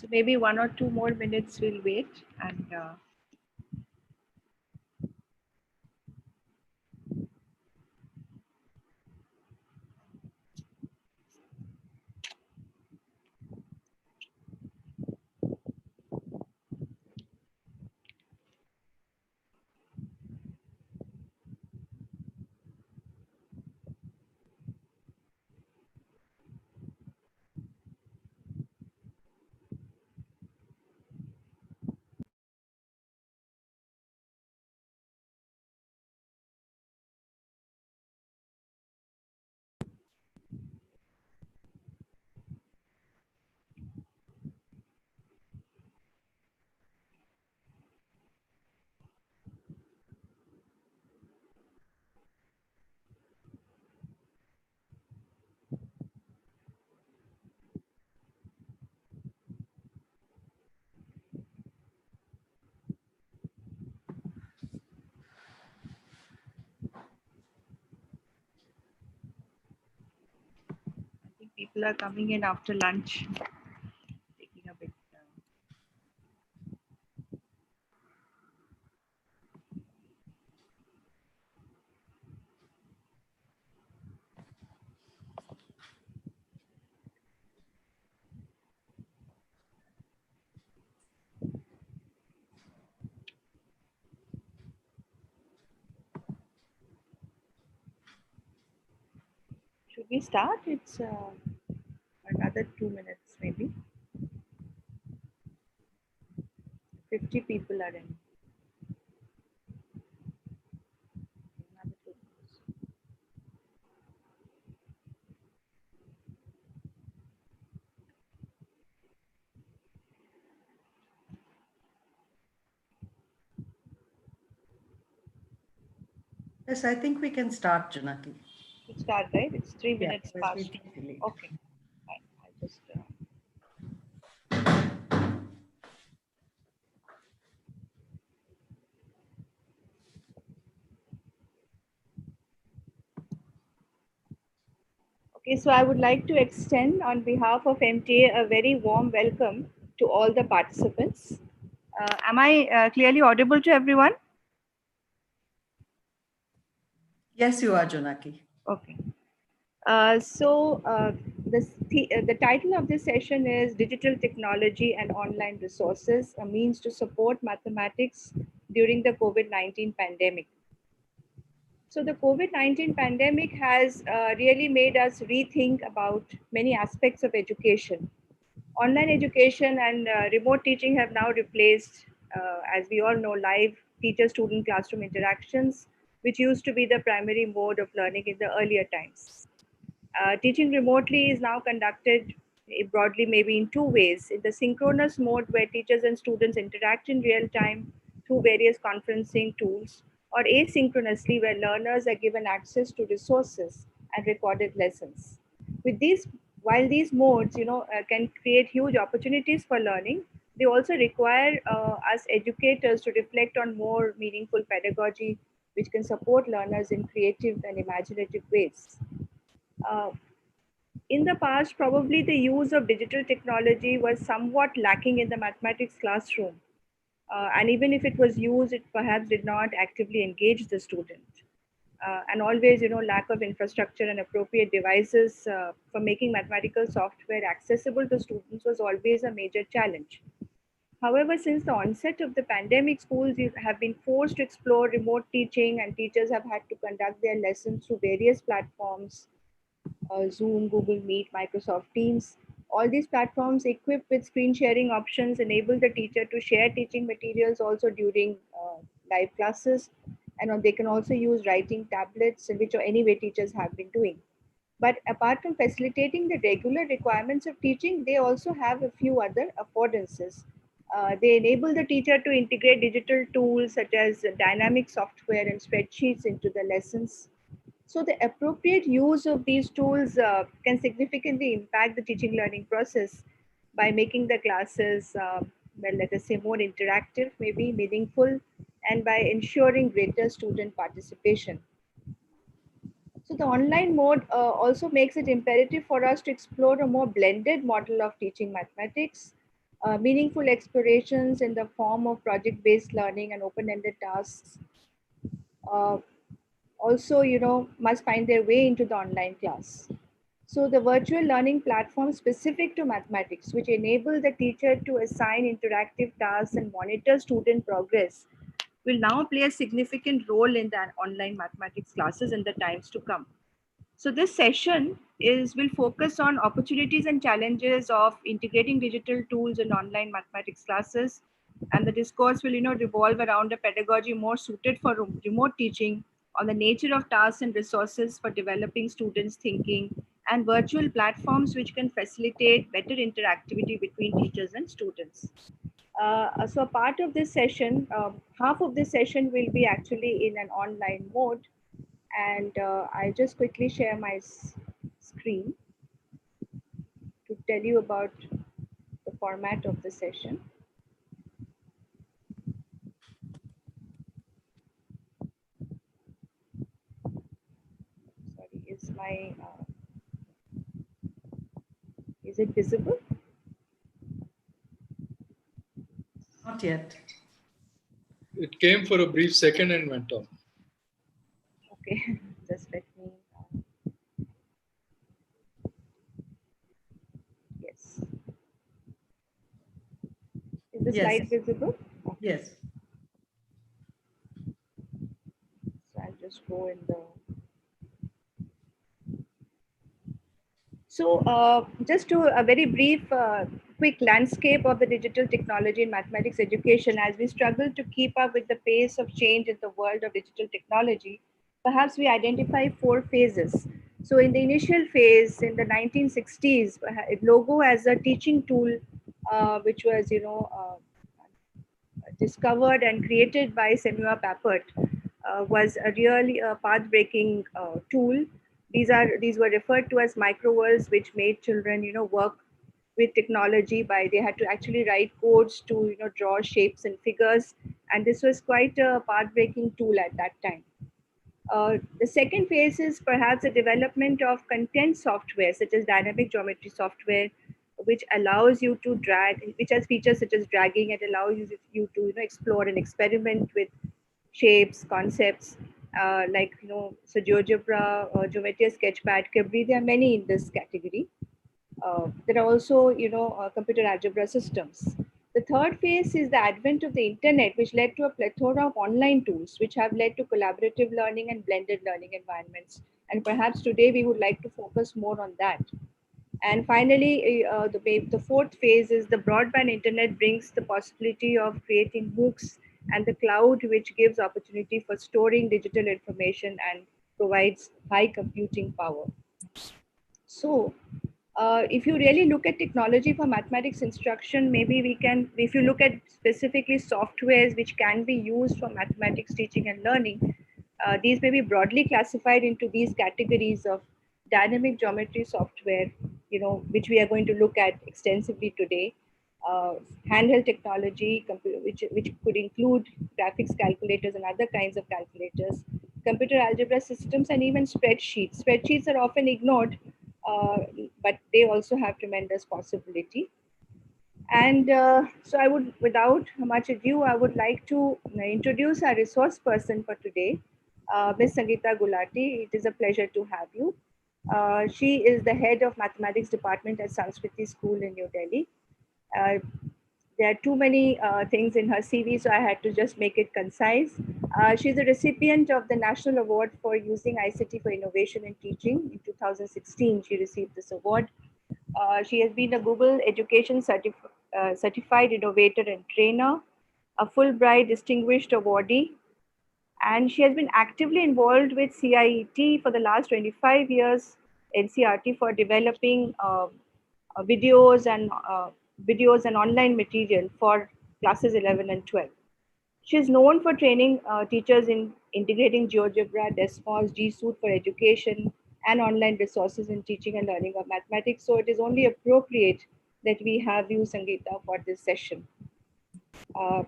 So maybe 1 or 2 more minutes we'll wait and I think people are coming in after lunch, taking a bit. Should we start? It's another 2 minutes, maybe. 50 people are in. Another 2 minutes. Yes, I think we can start, Janaki. Should start, right? It's 3 minutes Because we past. take the lead. Okay, fine. I just. Okay, so I would like to extend on behalf of MTA a very warm welcome to all the participants. Am I clearly audible to everyone? Yes, you are, Janaki. Okay. So the title of this session is Digital Technology and Online Resources, a means to support mathematics during the COVID-19 pandemic. So the COVID-19 pandemic has really made us rethink about many aspects of education. Online education and remote teaching have now replaced, as we all know, live teacher-student classroom interactions, which used to be the primary mode of learning in the earlier times. Teaching remotely is now conducted broadly maybe in two ways: in the synchronous mode, where teachers and students interact in real time through various conferencing tools, or asynchronously, where learners are given access to resources and recorded lessons. With these, while these modes, can create huge opportunities for learning, they also require us educators to reflect on more meaningful pedagogy, which can support learners in creative and imaginative ways. Uh, in the past, probably the use of digital technology was somewhat lacking in the mathematics classroom. And even if it was used, it perhaps did not actively engage the student. And always, lack of infrastructure and appropriate devices for making mathematical software accessible to students was always a major challenge. However, since the onset of the pandemic, schools have been forced to explore remote teaching, and teachers have had to conduct their lessons through various platforms: Zoom, Google Meet, Microsoft Teams. All these platforms equipped with screen sharing options enable the teacher to share teaching materials also during live classes. And they can also use writing tablets, which anyway teachers have been doing. But apart from facilitating the regular requirements of teaching, they also have a few other affordances. They enable the teacher to integrate digital tools such as dynamic software and spreadsheets into the lessons. So the appropriate use of these tools can significantly impact the teaching learning process by making the classes, well, let us say, more interactive, maybe meaningful, and by ensuring greater student participation. So the online mode also makes it imperative for us to explore a more blended model of teaching mathematics. Meaningful explorations in the form of project-based learning and open-ended tasks uh, also, must find their way into the online class. So the virtual learning platform specific to mathematics, which enable the teacher to assign interactive tasks and monitor student progress, will now play a significant role in the online mathematics classes in the times to come. So this session is will focus on opportunities and challenges of integrating digital tools in online mathematics classes, and the discourse will revolve around a pedagogy more suited for remote teaching, on the nature of tasks and resources for developing students' thinking, and virtual platforms which can facilitate better interactivity between teachers and students. So part of this session, half of this session will be actually in an online mode, and I'll just quickly share my screen to tell you about the format of the session. Sorry, is it visible? Not yet. It came for a brief second and went off. Okay, just let me. Yes, is the Yes. slide visible? Okay. Yes. So I'll just go in the. So, just to a very brief, quick landscape of the digital technology in mathematics education, as we struggle to keep up with the pace of change in the world of digital technology, perhaps we identify four phases. So, in the initial phase, in the 1960s, logo as a teaching tool, which was, discovered and created by Samuel Papert, was a really path-breaking tool. These were referred to as microworlds, which made children, work with technology by they had to actually write codes to draw shapes and figures, and this was quite a path-breaking tool at that time. The second phase is perhaps the development of content software, such as dynamic geometry software, which allows you to drag, which has features such as dragging. It allows you to explore and experiment with shapes, concepts, like so GeoGebra, Geometry Sketchpad, Cabri. There are many in this category. There are also, computer algebra systems. The third phase is the advent of the internet, which led to a plethora of online tools, which have led to collaborative learning and blended learning environments. And perhaps today we would like to focus more on that. And finally, the fourth phase is the broadband internet brings the possibility of creating MOOCs and the cloud, which gives opportunity for storing digital information and provides high computing power. So, if you really look at technology for mathematics instruction, maybe we can, if you look at specifically softwares which can be used for mathematics teaching and learning, these may be broadly classified into these categories of dynamic geometry software, which we are going to look at extensively today. Uh, Handheld technology, which could include graphics calculators and other kinds of calculators, computer algebra systems, and even spreadsheets. Spreadsheets are often ignored, uh, but they also have tremendous possibility. And so I would, without much ado, I would like to introduce our resource person for today, Ms. Sangeeta Gulati. It is a pleasure to have you. She is the head of mathematics department at Sanskriti School in New Delhi. Uh, there are too many things in her CV, so I had to just make it concise. She's a recipient of the National Award for using ICT for innovation in teaching. In 2016, she received this award. She has been a Google Education Certified Innovator and Trainer, a Fulbright Distinguished Awardee, and she has been actively involved with CIET for the last 25 years, NCRT, for developing videos and online material for classes 11 and 12. She is known for training teachers in integrating GeoGebra, Desmos, GSuite for education, and online resources in teaching and learning of mathematics. So it is only appropriate that we have you, Sangeeta, for this session. Uh,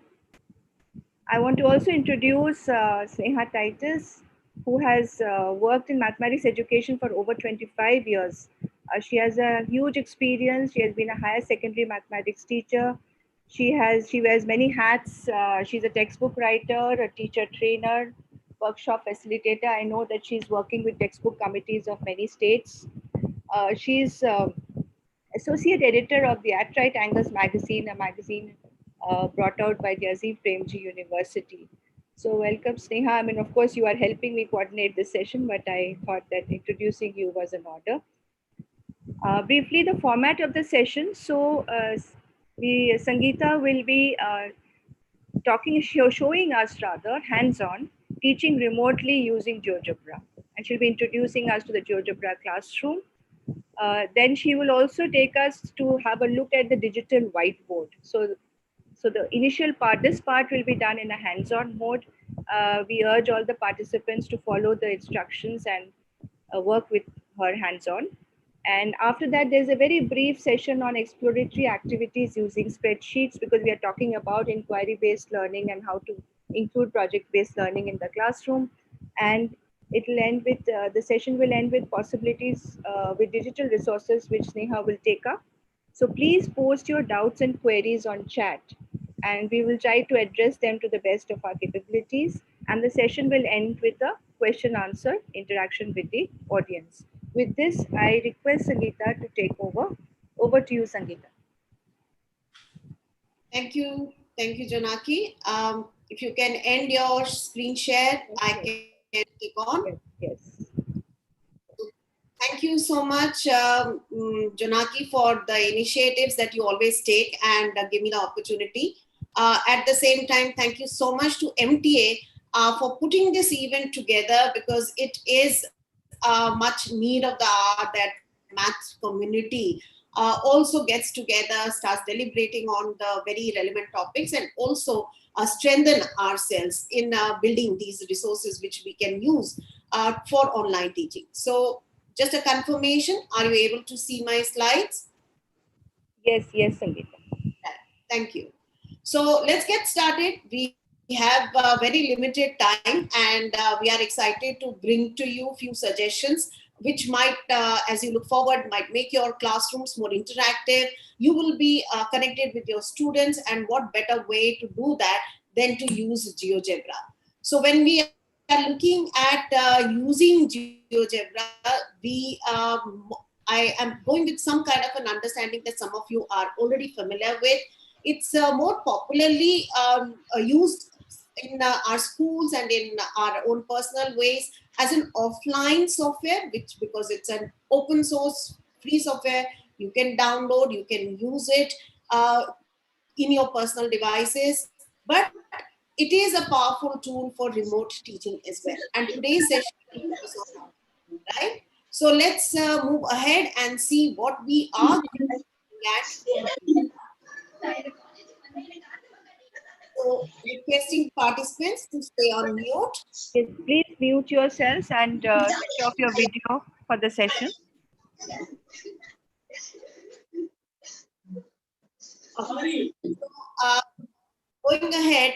I want to also introduce Sneha Titus, who has worked in mathematics education for over 25 years. She has a huge experience. She has been a higher secondary mathematics teacher. She wears many hats. She's a textbook writer, a teacher trainer, workshop facilitator. I know that she's working with textbook committees of many states. She's associate editor of the At Right Angles magazine, a magazine brought out by the Azim Premji University. So welcome, Sneha. I mean, of course, you are helping me coordinate this session, but I thought that introducing you was an order. Briefly, the format of the session. So, the Sangeeta will be showing us rather hands-on, teaching remotely using GeoGebra, and she'll be introducing us to the GeoGebra classroom. Then she will also take us to have a look at the digital whiteboard. So the initial part, this part will be done in a hands-on mode. We urge all the participants to follow the instructions and work with her hands-on. And after that, there's a very brief session on exploratory activities using spreadsheets, because we are talking about inquiry-based learning and how to include project-based learning in the classroom. And it'll end with, the session will end with possibilities with digital resources, which Sneha will take up. So please post your doubts and queries on chat, and we will try to address them to the best of our capabilities. And the session will end with a question answer interaction with the audience. With this, I request Sangeeta to take over. Over to you, Sangeeta. Thank you, Janaki. If you can end your screen share, I can click on. Yes, yes. Thank you so much, Janaki, for the initiatives that you always take and give me the opportunity. At the same time, thank you so much to MTA for putting this event together, because it is much need of the hour that maths community also gets together, starts deliberating on the very relevant topics, and also strengthen ourselves in building these resources which we can use for online teaching. So just a confirmation, are you able to see my slides? Yes, yes, Sangeeta. Thank you. So let's get started. We have very limited time, and we are excited to bring to you a few suggestions which might, as you look forward, might make your classrooms more interactive. You will be connected with your students, and what better way to do that than to use GeoGebra. So when we are looking at using GeoGebra, I am going with some kind of an understanding that some of you are already familiar with. It's more popularly used in our schools and in our own personal ways as an offline software, which, because it's an open source free software, you can download, you can use it in your personal devices. But it is a powerful tool for remote teaching as well. And today's session will focus on that, right? So let's move ahead and see what we are looking at. So requesting participants to stay on mute. Yes, please mute yourselves and switch off your video for the session. Uh, Going ahead,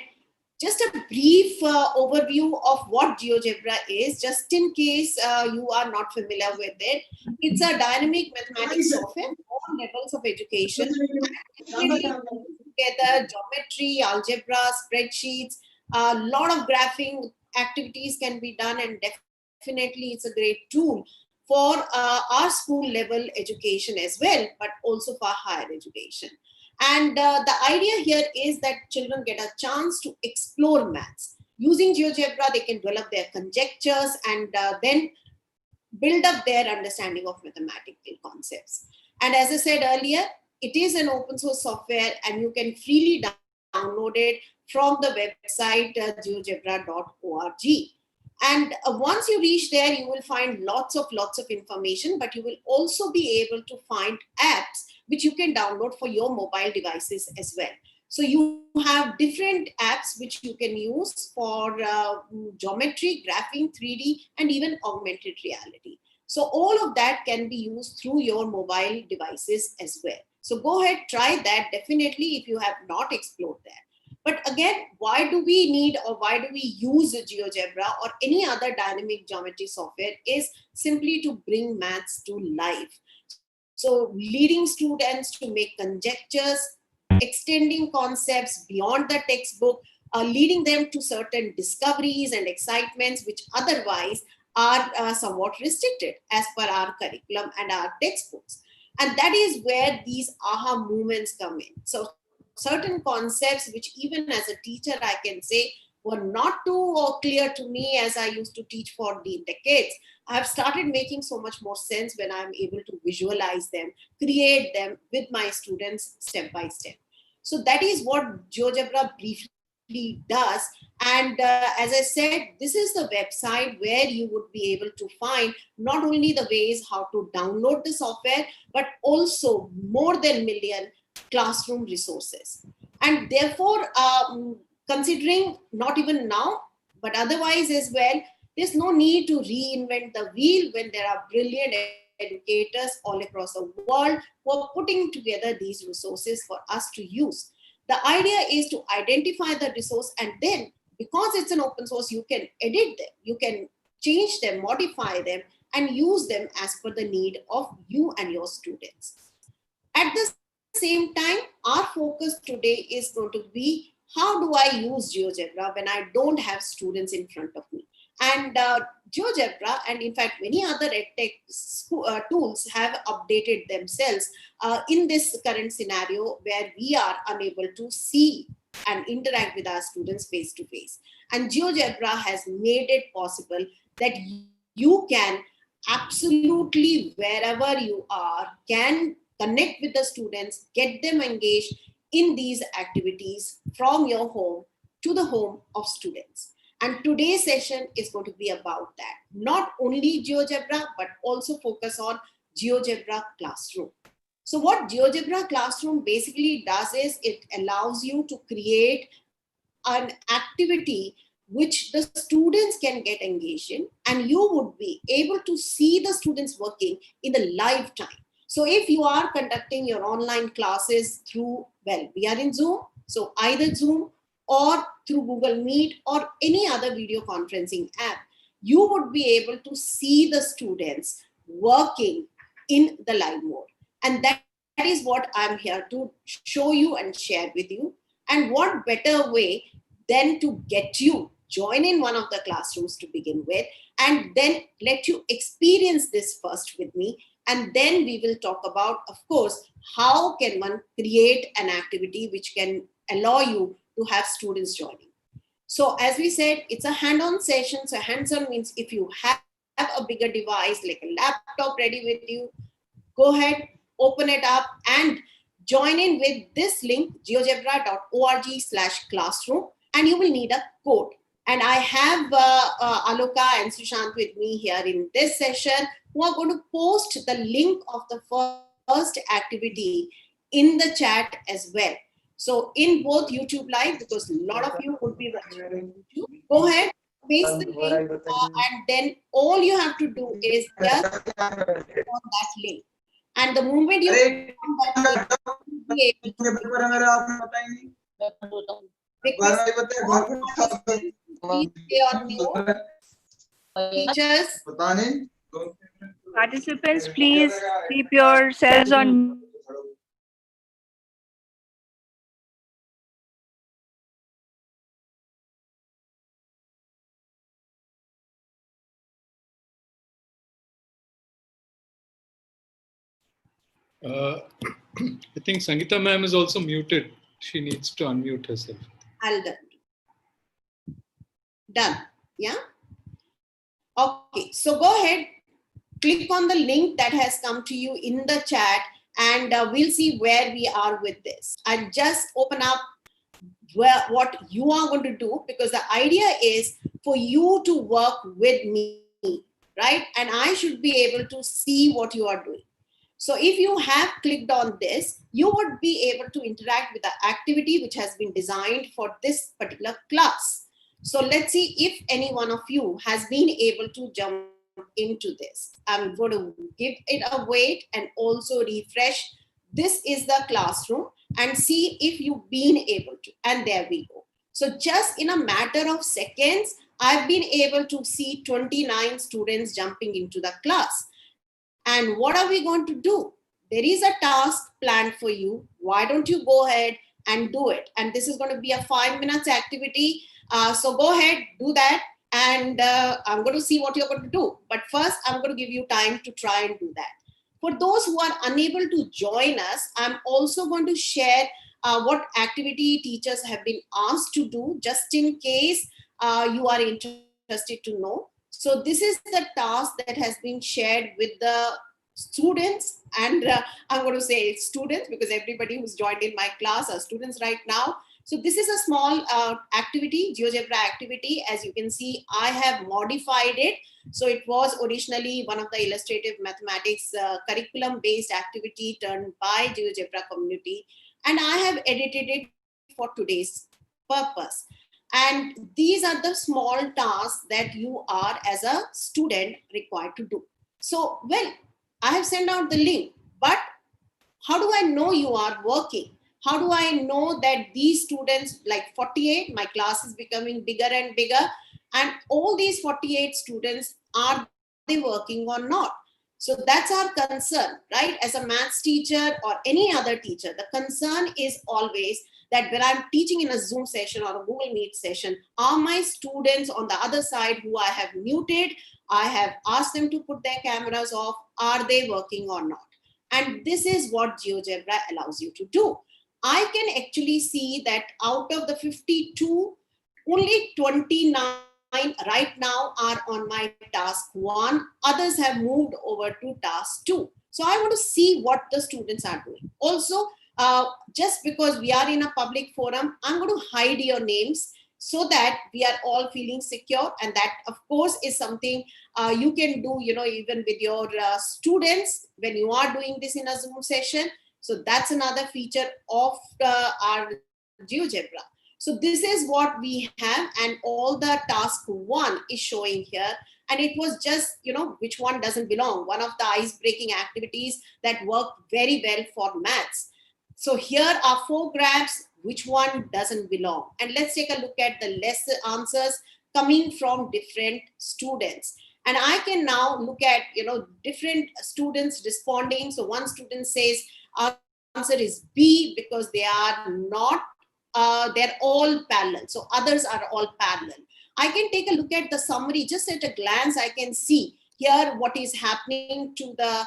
just a brief overview of what GeoGebra is, just in case you are not familiar with it. It's a dynamic mathematics software for all levels of education. Definitely together geometry, algebra, spreadsheets, a lot of graphing activities can be done, and definitely it's a great tool for our school level education as well, but also for higher education. And the idea here is that children get a chance to explore maths. Using GeoGebra, they can develop their conjectures and then build up their understanding of mathematical concepts. And as I said earlier, it is an open source software, and you can freely download it from the website geogebra.org. And once you reach there, you will find lots of information, but you will also be able to find apps which you can download for your mobile devices as well. So you have different apps which you can use for geometry, graphing, 3D, and even augmented reality. So all of that can be used through your mobile devices as well. So go ahead, try that definitely if you have not explored that. But again, why do we need, or why do we use GeoGebra or any other dynamic geometry software, is simply to bring maths to life. So leading students to make conjectures, extending concepts beyond the textbook, leading them to certain discoveries and excitements which otherwise are somewhat restricted as per our curriculum and our textbooks. And that is where these aha moments come in. So certain concepts which even as a teacher I can say were not too clear to me as I used to teach for the decades, I have started making so much more sense when I'm able to visualize them, create them with my students step by step. So that is what GeoGebra briefly does. And as I said, this is the website where you would be able to find not only the ways how to download the software, but also more than million classroom resources. And therefore, considering not even now, but otherwise as well, there's no need to reinvent the wheel when there are brilliant educators all across the world who are putting together these resources for us to use. The idea is to identify the resource, and then because it's an open source, you can edit them, you can change them, modify them, and use them as per the need of you and your students. At the same time, our focus today is going to be how do I use GeoGebra when I don't have students in front of me? And GeoGebra, and in fact, many other edtech tools have updated themselves in this current scenario where we are unable to see and interact with our students face to face. And GeoGebra has made it possible that you can absolutely wherever you are can connect with the students, get them engaged in these activities from your home to the home of students. And today's session is going to be about that. Not only GeoGebra, but also focus on GeoGebra Classroom. So what GeoGebra Classroom basically does is it allows you to create an activity which the students can get engaged in, and you would be able to see the students working in the live time. So if you are conducting your online classes through, well, we are in Zoom, so either Zoom or through Google Meet or any other video conferencing app, you would be able to see the students working in the live mode. And that is what I'm here to show you and share with you. And what better way than to get you join in one of the classrooms to begin with, and then let you experience this first with me. And then we will talk about, of course, how can one create an activity which can allow you to have students joining. So as we said, it's a hand-on session. So hands-on means if you have a bigger device like a laptop ready with you, go ahead, open it up and join in with this link, geogebra.org/classroom, and you will need a code. And I have Aloka and Sushant with me here in this session, who are going to post the link of the first activity in the chat as well. So in both YouTube Live, because a lot of you would be watching YouTube, go ahead, paste the link, and then all you have to do is just click on that link. And the moment you click on that link, you'll be able to please stay on mute. Teachers, Participants, please keep yourselves on. I think Sangeeta ma'am is also muted. She needs to unmute herself. I'll done. Done. Yeah. Okay. So go ahead, click on the link that has come to you in the chat, and we'll see where we are with this. I just open up what you are going to do, because the idea is for you to work with me, right? And I should be able to see what you are doing. So if you have clicked on this, you would be able to interact with the activity which has been designed for this particular class. So let's see if any one of you has been able to jump into this. I'm going to give it a wait and also refresh. This is the classroom, and see if you've been able to. And there we go. So just in a matter of seconds, I've been able to see 29 students jumping into the class. And what are we going to do? there is a task planned for you. Why don't you go ahead and do it? And this is going to be a 5 minutes activity. So go ahead, do that. And I'm going to see what you're going to do. But first, I'm going to give you time to try and do that. For those who are unable to join us, I'm also going to share what activity teachers have been asked to do, just in case you are interested to know. So this is the task that has been shared with the students, and I'm going to say students because everybody who's joined in my class are students right now. So this is a small activity, GeoGebra activity. As you can see, I have modified it. So it was originally one of the illustrative mathematics curriculum-based activity turned by GeoGebra community, and I have edited it for today's purpose. And these are the small tasks that you are as a student required to do. So, well, I have sent out the link, but how do I know you are working? How do I know that these students, like 48, my class is becoming bigger and bigger, and all these 48 students, are they working or not? So that's our concern, right? As a maths teacher or any other teacher, the concern is always that when I'm teaching in a Zoom session or a Google Meet session, are my students on the other side who I have muted, I have asked them to put their cameras off, are they working or not? And this is what GeoGebra allows you to do. I can actually see that out of the 52, only 29 right now are on my task 1. Others have moved over to task 2. So I want to see what the students are doing. Also, just because we are in a public forum, I'm going to hide your names so that we are all feeling secure. And that, of course, is something you can do, even with your students when you are doing this in a Zoom session. So that's another feature of our GeoGebra. So this is what we have, and all the task 1 is showing here. And it was just, which one doesn't belong. One of the ice-breaking activities that work very well for maths. So here are 4 graphs, which one doesn't belong. And let's take a look at the lesser answers coming from different students. And I can now look at, different students responding. So one student says answer is B because they are not, they're all parallel. So others are all parallel. I can take a look at the summary. Just at a glance, I can see here what is happening to the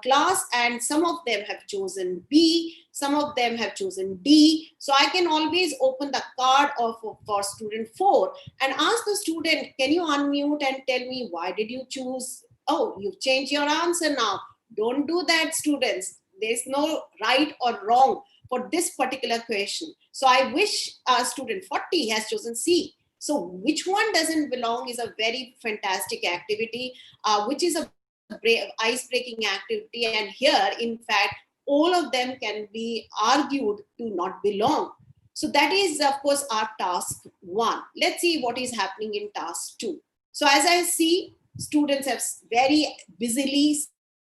class, and some of them have chosen B, some of them have chosen D. So I can always open the card for student 4 and ask the student, can you unmute and tell me why did you choose? Oh, you've changed your answer now. Don't do that, students. There's no right or wrong for this particular question. So I wish student 40 has chosen C. So which one doesn't belong is a very fantastic activity, which is a ice-breaking activity. And here, in fact, all of them can be argued to not belong. So that is, of course, our task 1. Let's see what is happening in task 2. So as I see, students have very busily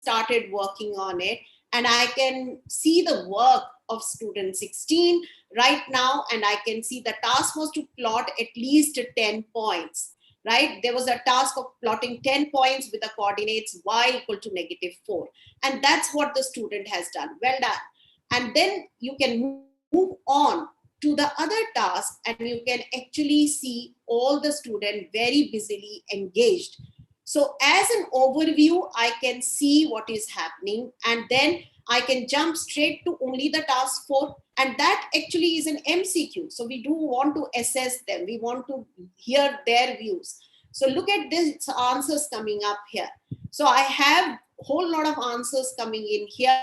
started working on it. And I can see the work of student 16 right now. And I can see the task was to plot at least 10 points. Right? There was a task of plotting 10 points with the coordinates y equal to -4. And that's what the student has done. Well done. And then you can move on to the other task, and you can actually see all the students very busily engaged. So as an overview, I can see what is happening, and then I can jump straight to only the task 4. And that actually is an MCQ. So we do want to assess them. We want to hear their views. So look at these answers coming up here. So I have a whole lot of answers coming in here.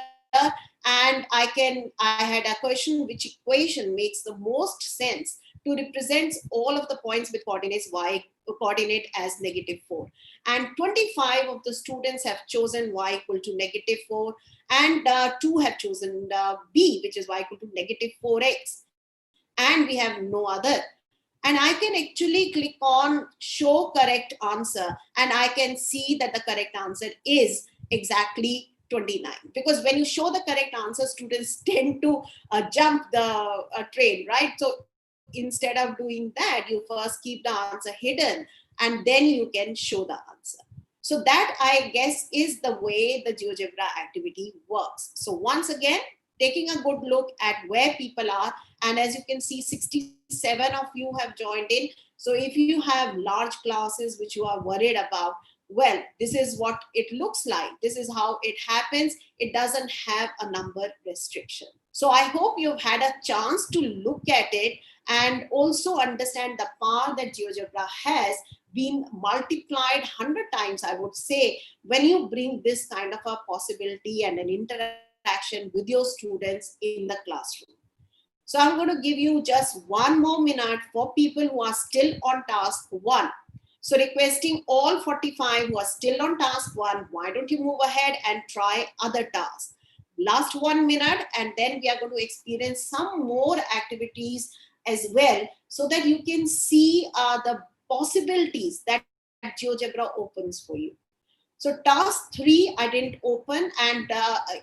And I had a question, which equation makes the most sense to represent all of the points with coordinates y coordinate as -4. And 25 of the students have chosen y equal to -4, and 2 have chosen B, which is y equal to -4x. And we have no other. And I can actually click on show correct answer, and I can see that the correct answer is exactly 29. Because when you show the correct answer, students tend to jump the train, right? So instead of doing that, you first keep the answer hidden, and then you can show the answer. So that, I guess, is the way the GeoGebra activity works. So once again, taking a good look at where people are, and as you can see, 67 of you have joined in. So if you have large classes which you are worried about, well, this is what it looks like. This is how it happens. It doesn't have a number restriction. So I hope you've had a chance to look at it and also understand the power that GeoGebra has been multiplied 100 times, I would say, when you bring this kind of a possibility and an interaction with your students in the classroom. So I'm going to give you just one more minute for people who are still on task 1. So requesting all 45 who are still on task 1, why don't you move ahead and try other tasks? Last 1 minute, and then we are going to experience some more activities as well, so that you can see the possibilities that GeoGebra opens for you. So task 3, I didn't open, and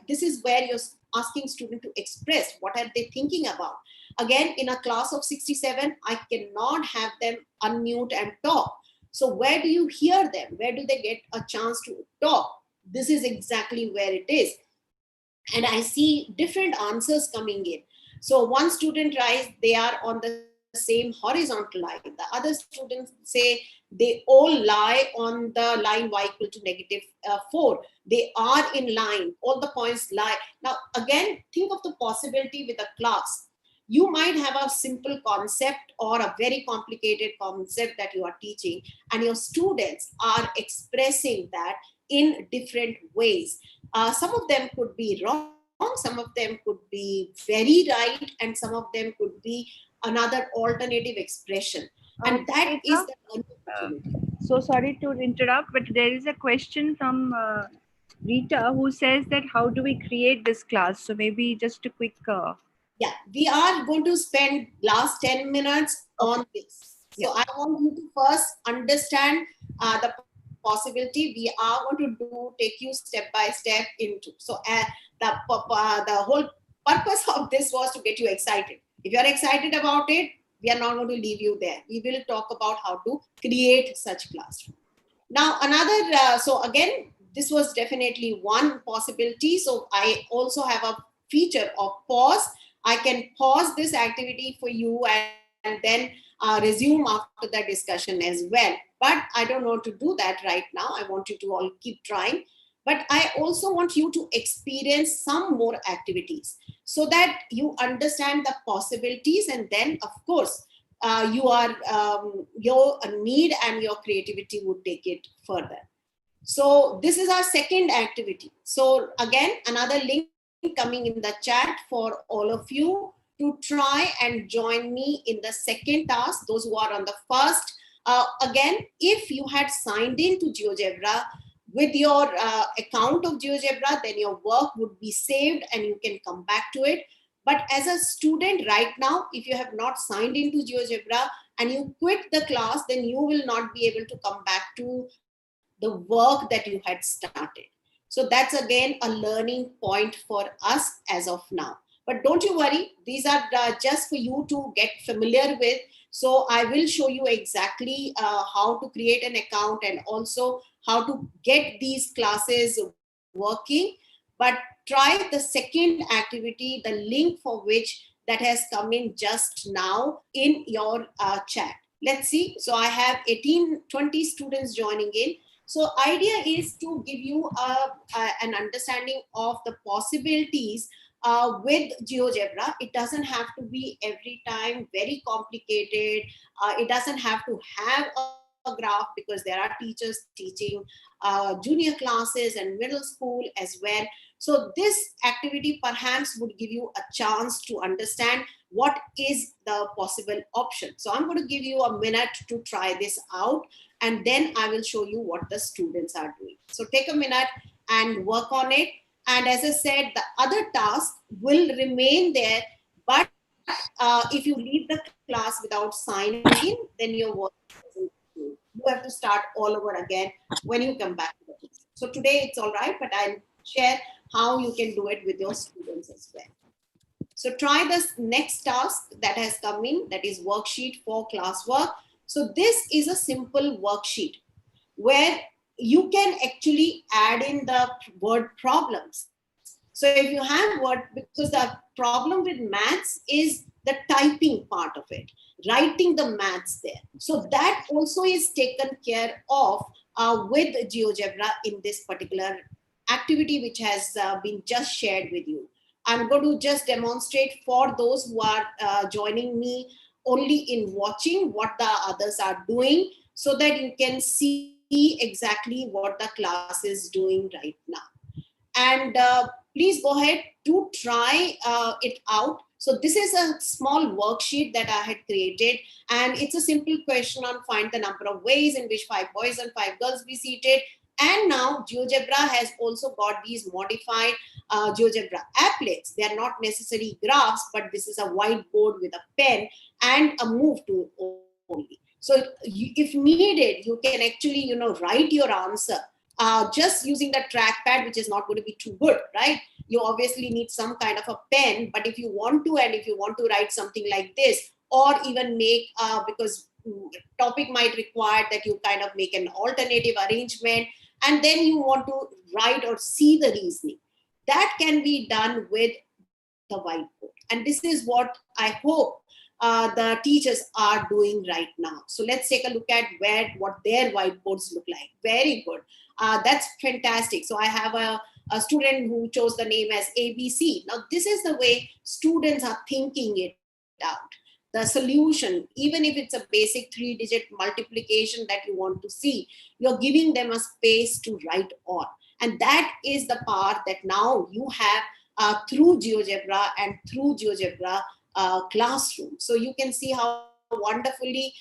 this is where you're asking students to express what are they thinking about. Again, in a class of 67, I cannot have them unmute and talk. So where do you hear them? Where do they get a chance to talk? This is exactly where it is. And I see different answers coming in. So one student writes they are on the same horizontal line. The other students say they all lie on the line y equal to negative 4. They are in line. All the points lie. Now, again, think of the possibility with a class. You might have a simple concept or a very complicated concept that you are teaching, and your students are expressing that in different ways. Some of them could be wrong, some of them could be very right, and some of them could be another alternative expression. And that is the learning opportunity. So sorry to interrupt, but there is a question from Rita who says that how do we create this class? So maybe just a quick. Yeah, we are going to spend last 10 minutes on this. So I want you to first understand the possibility. We are going to take you step by step into. So the whole purpose of this was to get you excited. If you are excited about it, we are not going to leave you there. We will talk about how to create such classroom. Now another, so again, this was definitely one possibility. So I also have a feature of pause. I can pause this activity for you and then resume after the discussion as well. But I don't want to do that right now. I want you to all keep trying. But I also want you to experience some more activities so that you understand the possibilities, and then, of course, your need and your creativity would take it further. So this is our second activity. So again, another link coming in the chat for all of you to try and join me in the second task. Those who are on the first, again, if you had signed in to GeoGebra with your account of GeoGebra, then your work would be saved and you can come back to it. But as a student right now, if you have not signed into GeoGebra and you quit the class, then you will not be able to come back to the work that you had started. So that's again a learning point for us as of now. But don't you worry, these are just for you to get familiar with. So I will show you exactly how to create an account and also how to get these classes working. But try the second activity, the link for which that has come in just now in your chat. Let's see. So I have 20 students joining in. So idea is to give you an understanding of the possibilities with GeoGebra. It doesn't have to be every time very complicated. It doesn't have to have a graph, because there are teachers teaching junior classes and middle school as well. So this activity perhaps would give you a chance to understand what is the possible option. So I'm going to give you a minute to try this out, and then I will show you what the students are doing. So take a minute and work on it. And as I said, the other task will remain there, but if you leave the class without signing in, then your work doesn't do. You have to start all over again when you come back to the class. So today it's all right, but I'll share how you can do it with your students as well. So try this next task that has come in, that is worksheet for classwork. So this is a simple worksheet where you can actually add in the word problems. So if you have word, because the problem with maths is the typing part of it, writing the maths there. So that also is taken care of with GeoGebra in this particular activity, which has been just shared with you. I'm going to just demonstrate for those who are joining me only in watching what the others are doing, so that you can see exactly what the class is doing right now. And please go ahead to try it out. So this is a small worksheet that I had created, and it's a simple question on find the number of ways in which 5 boys and 5 girls be seated. And now GeoGebra has also got these modified GeoGebra applets. They are not necessarily graphs, but this is a whiteboard with a pen and a move tool only. So if needed, you can actually, write your answer just using the trackpad, which is not going to be too good, right? You obviously need some kind of a pen, but if you want to, and if you want to write something like this, or even make, because topic might require that you kind of make an alternative arrangement, and then you want to write or see the reasoning, that can be done with the whiteboard. And this is what I hope the teachers are doing right now. So let's take a look at what their whiteboards look like. Very good. That's fantastic. So I have a student who chose the name as ABC. Now this is the way students are thinking it out. The solution, even if it's a basic 3-digit multiplication that you want to see, you're giving them a space to write on. And that is the part that now you have through GeoGebra and through GeoGebra classroom. So you can see how wonderfully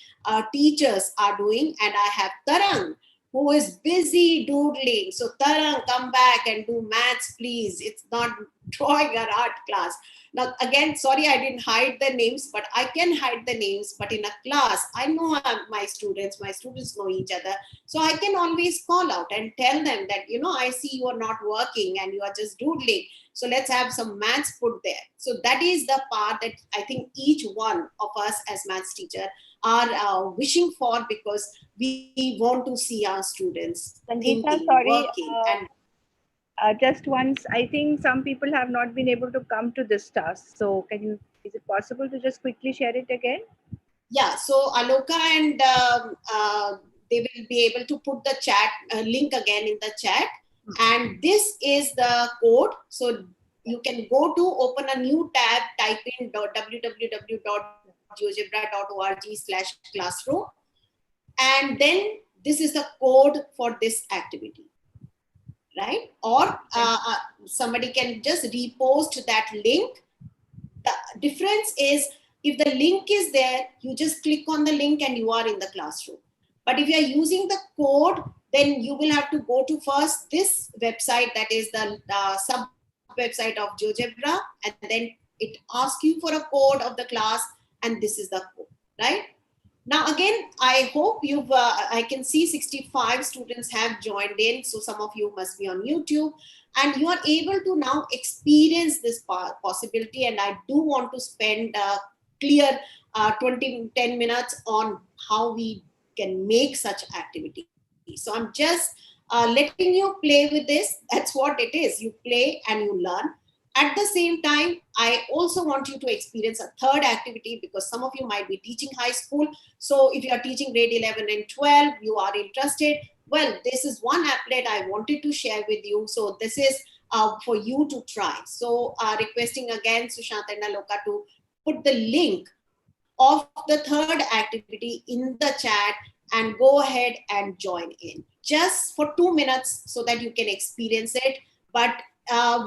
teachers are doing. And I have Tarang, who is busy doodling. So Tarang, come back and do maths, please. It's not drawing or art class. Now, again, sorry, I didn't hide the names, but I can hide the names. But in a class, I know my students know each other. So I can always call out and tell them that, I see you are not working and you are just doodling. So let's have some maths put there. So that is the part that I think each one of us as maths teacher are wishing for, because we want to see our students Sangeeta, thinking, sorry, working. And just once, I think some people have not been able to come to this task. So is it possible to just quickly share it again? yeah, so Aloka and they will be able to put the chat link again in the chat. And this is the code. So you can go to open a new tab, type in www.geogebra.org/classroom. And then this is the code for this activity, right? Or somebody can just repost that link. The difference is, if the link is there, you just click on the link and you are in the classroom. But if you are using the code, then you will have to go to first this website, that is the sub website of GeoGebra, and then it asks you for a code of the class, and this is the code, right? Now, again, I hope I can see 65 students have joined in. So some of you must be on YouTube, and you are able to now experience this possibility. And I do want to spend clear 10 minutes on how we can make such activity. So I'm just letting you play with this. That's what it is. You play and you learn. At the same time, I also want you to experience a third activity, because some of you might be teaching high school. So if you are teaching grade 11 and 12, you are interested. Well, this is one applet I wanted to share with you. So this is for you to try. So requesting again Sushant and Aloka to put the link of the third activity in the chat, and go ahead and join in just for 2 minutes so that you can experience it. But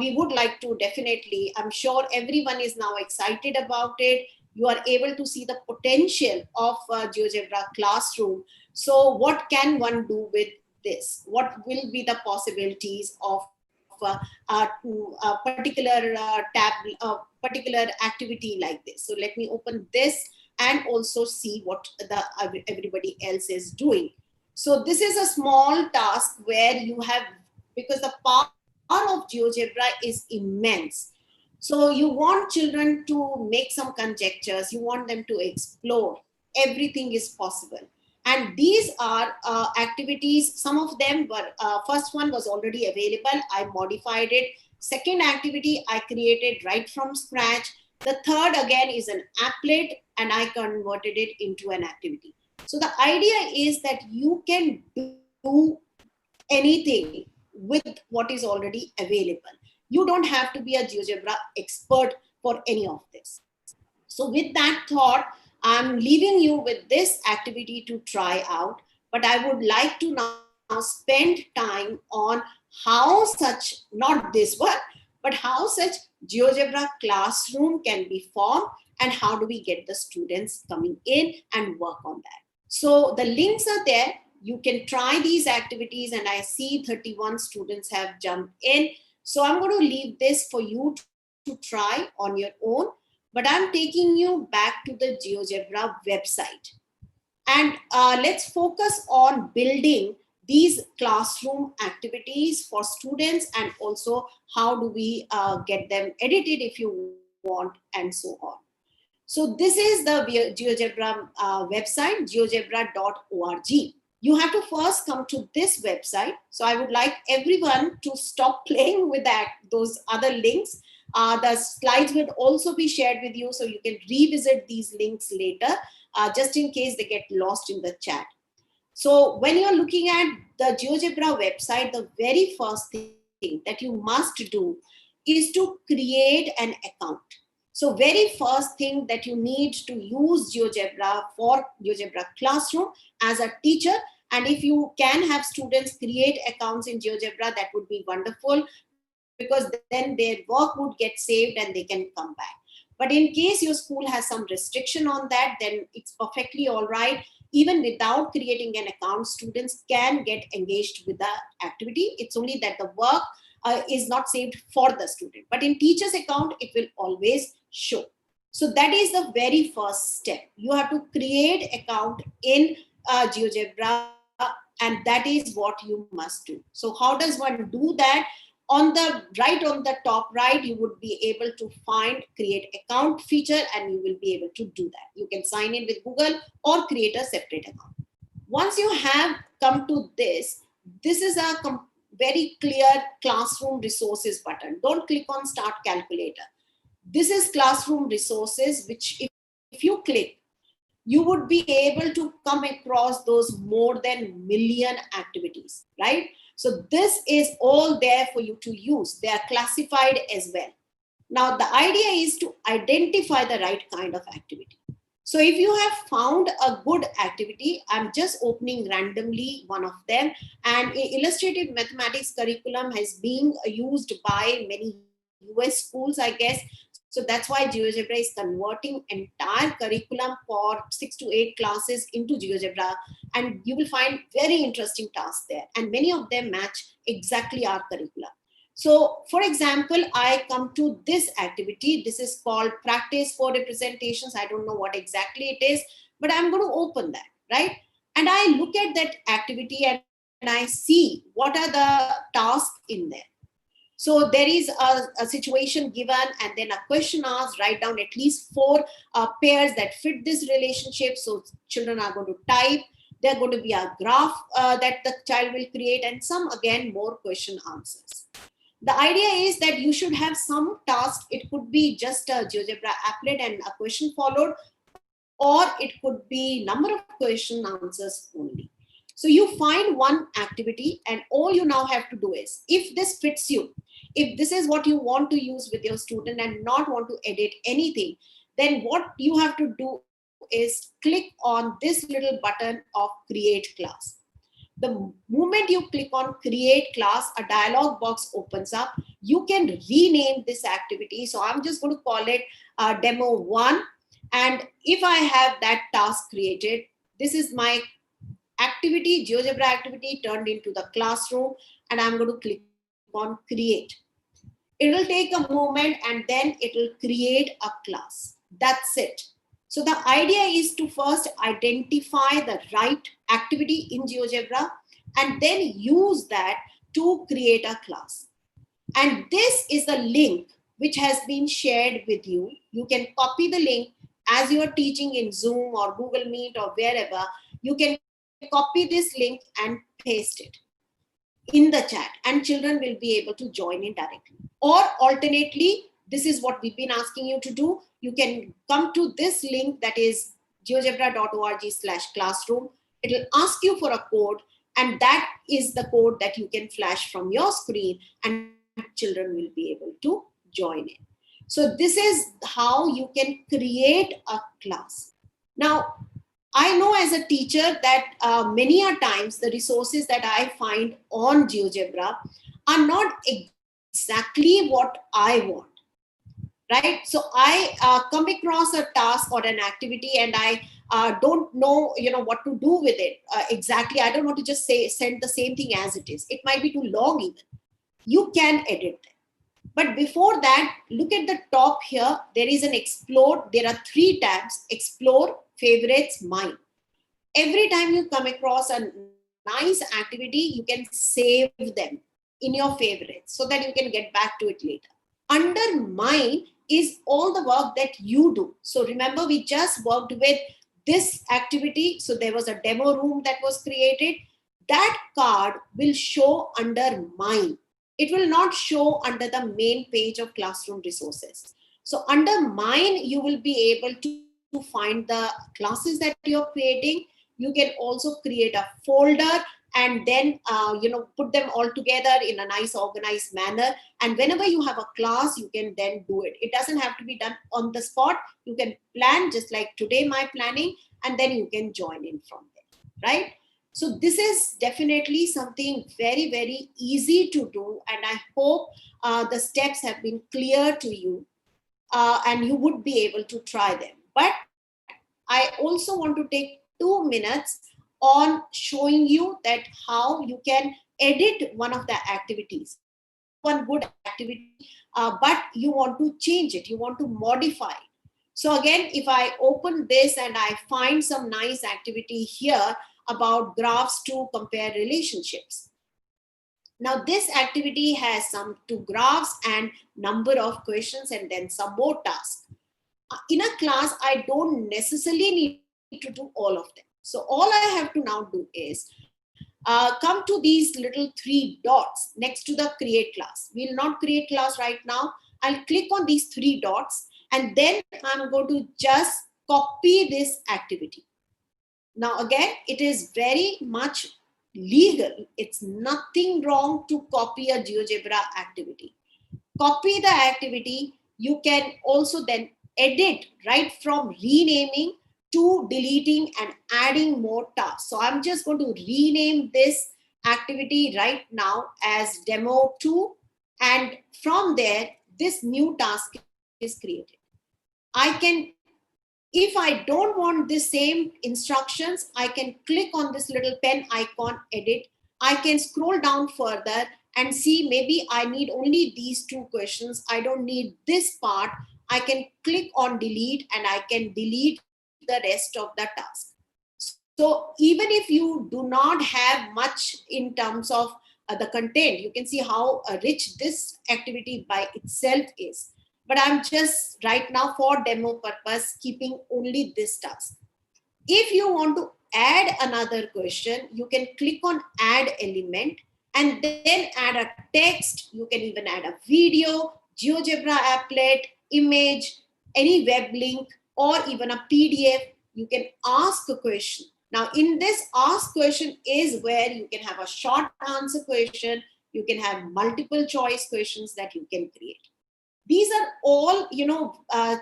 we would like to definitely, I'm sure everyone is now excited about it. You are able to see the potential of GeoGebra classroom. So what can one do with this? What will be the possibilities of a particular activity like this? So let me open this and also see what everybody else is doing. So this is a small task where you have, because the power of GeoGebra is immense. So you want children to make some conjectures, you want them to explore. Everything is possible. And these are activities. Some of them were, first one was already available. I modified it. Second activity I created right from scratch. The third again is an applet, and I converted it into an activity. So the idea is that you can do anything with what is already available. You don't have to be a GeoGebra expert for any of this. So with that thought, I'm leaving you with this activity to try out, but I would like to now spend time on how such, not this one, but how such GeoGebra classroom can be formed and how do we get the students coming in and work on that. So the links are there. You can try these activities, and I see 31 students have jumped in. So I'm going to leave this for you to try on your own, but I'm taking you back to the GeoGebra website. And let's focus on building these classroom activities for students, and also how do we get them edited if you want, and so on. So this is the GeoGebra website, geogebra.org. You have to first come to this website. So I would like everyone to stop playing with those other links. The slides will also be shared with you, so you can revisit these links later, just in case they get lost in the chat. So when you're looking at the GeoGebra website, the very first thing that you must do is to create an account. So very first thing that you need to use GeoGebra for GeoGebra Classroom as a teacher. And if you can have students create accounts in GeoGebra, that would be wonderful, because then their work would get saved and they can come back. But in case your school has some restriction on that, then it's perfectly all right. Even without creating an account, students can get engaged with the activity. It's only that the work is not saved for the student. But in teacher's account, it will always show. So that is the very first step. You have to create account in GeoGebra, and that is what you must do. So how does one do that? On the top right, you would be able to find create account feature, and you will be able to do that. You can sign in with Google or create a separate account. Once you have come to this is a very clear classroom resources button. Don't click on start calculator. This is classroom resources, which if you click, you would be able to come across those more than million activities, right? So this is all there for you to use. They are classified as well. Now, the idea is to identify the right kind of activity. So if you have found a good activity, I'm just opening randomly one of them, and illustrative mathematics curriculum has been used by many US schools, I guess. So that's why GeoGebra is converting entire curriculum for 6 to 8 classes into GeoGebra, and you will find very interesting tasks there, and many of them match exactly our curriculum. So for example, I come to this activity. This is called practice for representations. I don't know what exactly it is, but I'm going to open that, right? And I look at that activity and I see what are the tasks in there. So there is a situation given and then a question asked, write down at least 4 pairs that fit this relationship. So children are going to type. There are going to be a graph that the child will create, and some again more question answers. The idea is that you should have some task. It could be just a GeoGebra applet and a question followed, or it could be number of question answers only. So you find one activity, and all you now have to do is, if this fits you, if this is what you want to use with your student and not want to edit anything, then what you have to do is click on this little button of create class. The moment you click on create class, a dialog box opens up. You can rename this activity. So I'm just going to call it demo 1. And if I have that task created, this is my activity, GeoGebra activity turned into the classroom, and I'm going to click on create. It will take a moment and then it will create a class. That's it. So the idea is to first identify the right activity in GeoGebra and then use that to create a class. And this is the link which has been shared with you. You can copy the link as you are teaching in Zoom or Google Meet or wherever. You can copy this link and paste it in the chat, and children will be able to join in directly. Or alternately, this is what we've been asking you to do. You can come to this link, that is geogebra.org/classroom. It'll ask you for a code, and that is the code that you can flash from your screen, and children will be able to join in. So this is how you can create a class. Now, I know as a teacher that many a times the resources that I find on GeoGebra are not exactly what I want, right? So I come across a task or an activity, and I don't know, what to do with it exactly. I don't want to just send the same thing as it is. It might be too long even. You can edit them. But before that, look at the top here. There is an explore. There are 3 tabs: explore, favorites, mine. Every time you come across a nice activity, you can save them in your favorites so that you can get back to it later. Under mine is all the work that you do. So remember, we just worked with this activity. So there was a demo room that was created. That card will show under mine. It will not show under the main page of classroom resources. So under mine, you will be able to find the classes that you're creating. You can also create a folder and then put them all together in a nice organized manner. And whenever you have a class, you can then do it. It doesn't have to be done on the spot. You can plan just like today my planning, and then you can join in from there, right? So this is definitely something very, very easy to do. And I hope the steps have been clear to you and you would be able to try them. But I also want to take 2 minutes on showing you that how you can edit one of the activities. One good activity, but you want to change it, you want to modify it. So again, if I open this and I find some nice activity here about graphs to compare relationships. Now this activity has some 2 graphs and number of questions and then some more tasks. In a class, I don't necessarily need to do all of them. So all I have to now do is come to these little 3 dots next to the create class. We'll not create class right now. I'll click on these 3 dots, and then I'm going to just copy this activity. Now again, it is very much legal. It's nothing wrong to copy a GeoGebra activity. Copy the activity. You can also then edit right from renaming to deleting and adding more tasks. So I'm just going to rename this activity right now as demo 2. And from there, this new task is created. I can, if I don't want the same instructions, I can click on this little pen icon, edit. I can scroll down further and see maybe I need only these 2 questions. I don't need this part. I can click on delete and I can delete the rest of the task. So even if you do not have much in terms of the content, you can see how rich this activity by itself is. But I'm just right now for demo purpose keeping only this task. If you want to add another question, you can click on add element and then add a text. You can even add a video, GeoGebra applet, image, any web link, or even a PDF. You can ask a question. Now in this ask question is where you can have a short answer question. You can have multiple choice questions that you can create. These are all,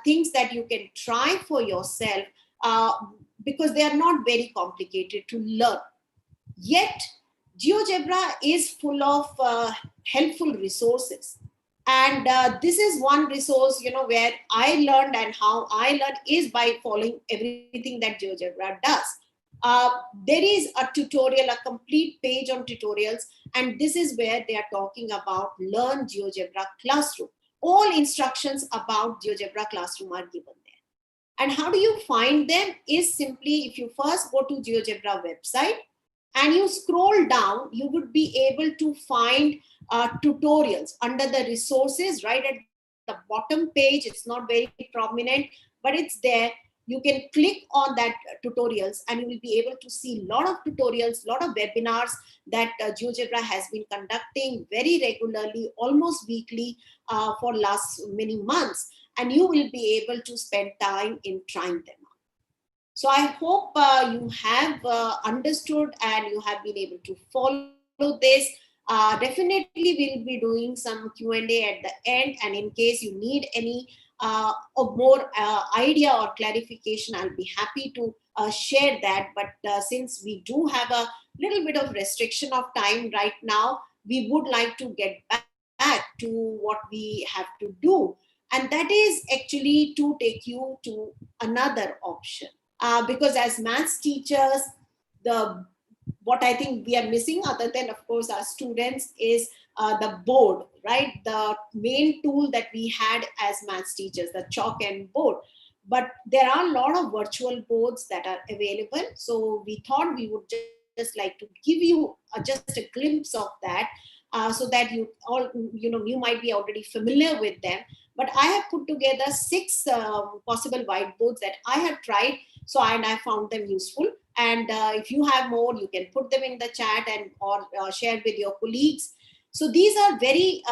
things that you can try for yourself because they are not very complicated to learn. Yet, GeoGebra is full of helpful resources. And this is one resource, where I learned, and how I learned is by following everything that GeoGebra does. There is a tutorial, a complete page on tutorials, and this is where they are talking about Learn GeoGebra Classroom. All instructions about GeoGebra Classroom are given there. And how do you find them is simply, if you first go to GeoGebra website and you scroll down, you would be able to find tutorials under the resources right at the bottom page. It's not very prominent, but it's there. you can click on that tutorials, and you will be able to see a lot of tutorials, lot of webinars that GeoGebra has been conducting very regularly, almost weekly, for last many months, and you will be able to spend time in trying them out. So I hope you have understood and you have been able to follow this. Definitely we'll be doing some Q&A at the end, and in case you need any or more idea or clarification, I'll be happy to share that. But since we do have a little bit of restriction of time right now, we would like to get back to what we have to do, and that is actually to take you to another option. Because as maths teachers, what I think we are missing, other than of course our students, is the board, right? The main tool that we had as maths teachers, the chalk and board. But there are a lot of virtual boards that are available. So we thought we would just like to give you just a glimpse of that, so that you all, you might be already familiar with them. But I have put together 6 possible whiteboards that I have tried. So, and I found them useful. And if you have more, you can put them in the chat and or share with your colleagues. So these are very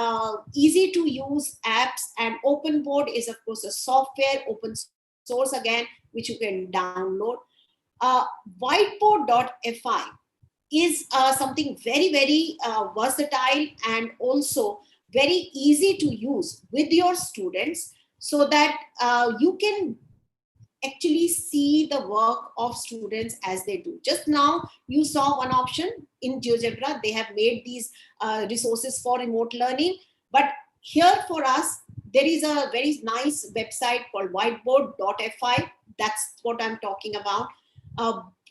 easy to use apps, and OpenBoard is of course a software, open source again, which you can download. Whiteboard.fi is something very versatile and also very easy to use with your students, so that you can actually see the work of students as they do. Just now you saw one option in GeoGebra. They have made these resources for remote learning, but here for us there is a very nice website called whiteboard.fi. That's what I'm talking about.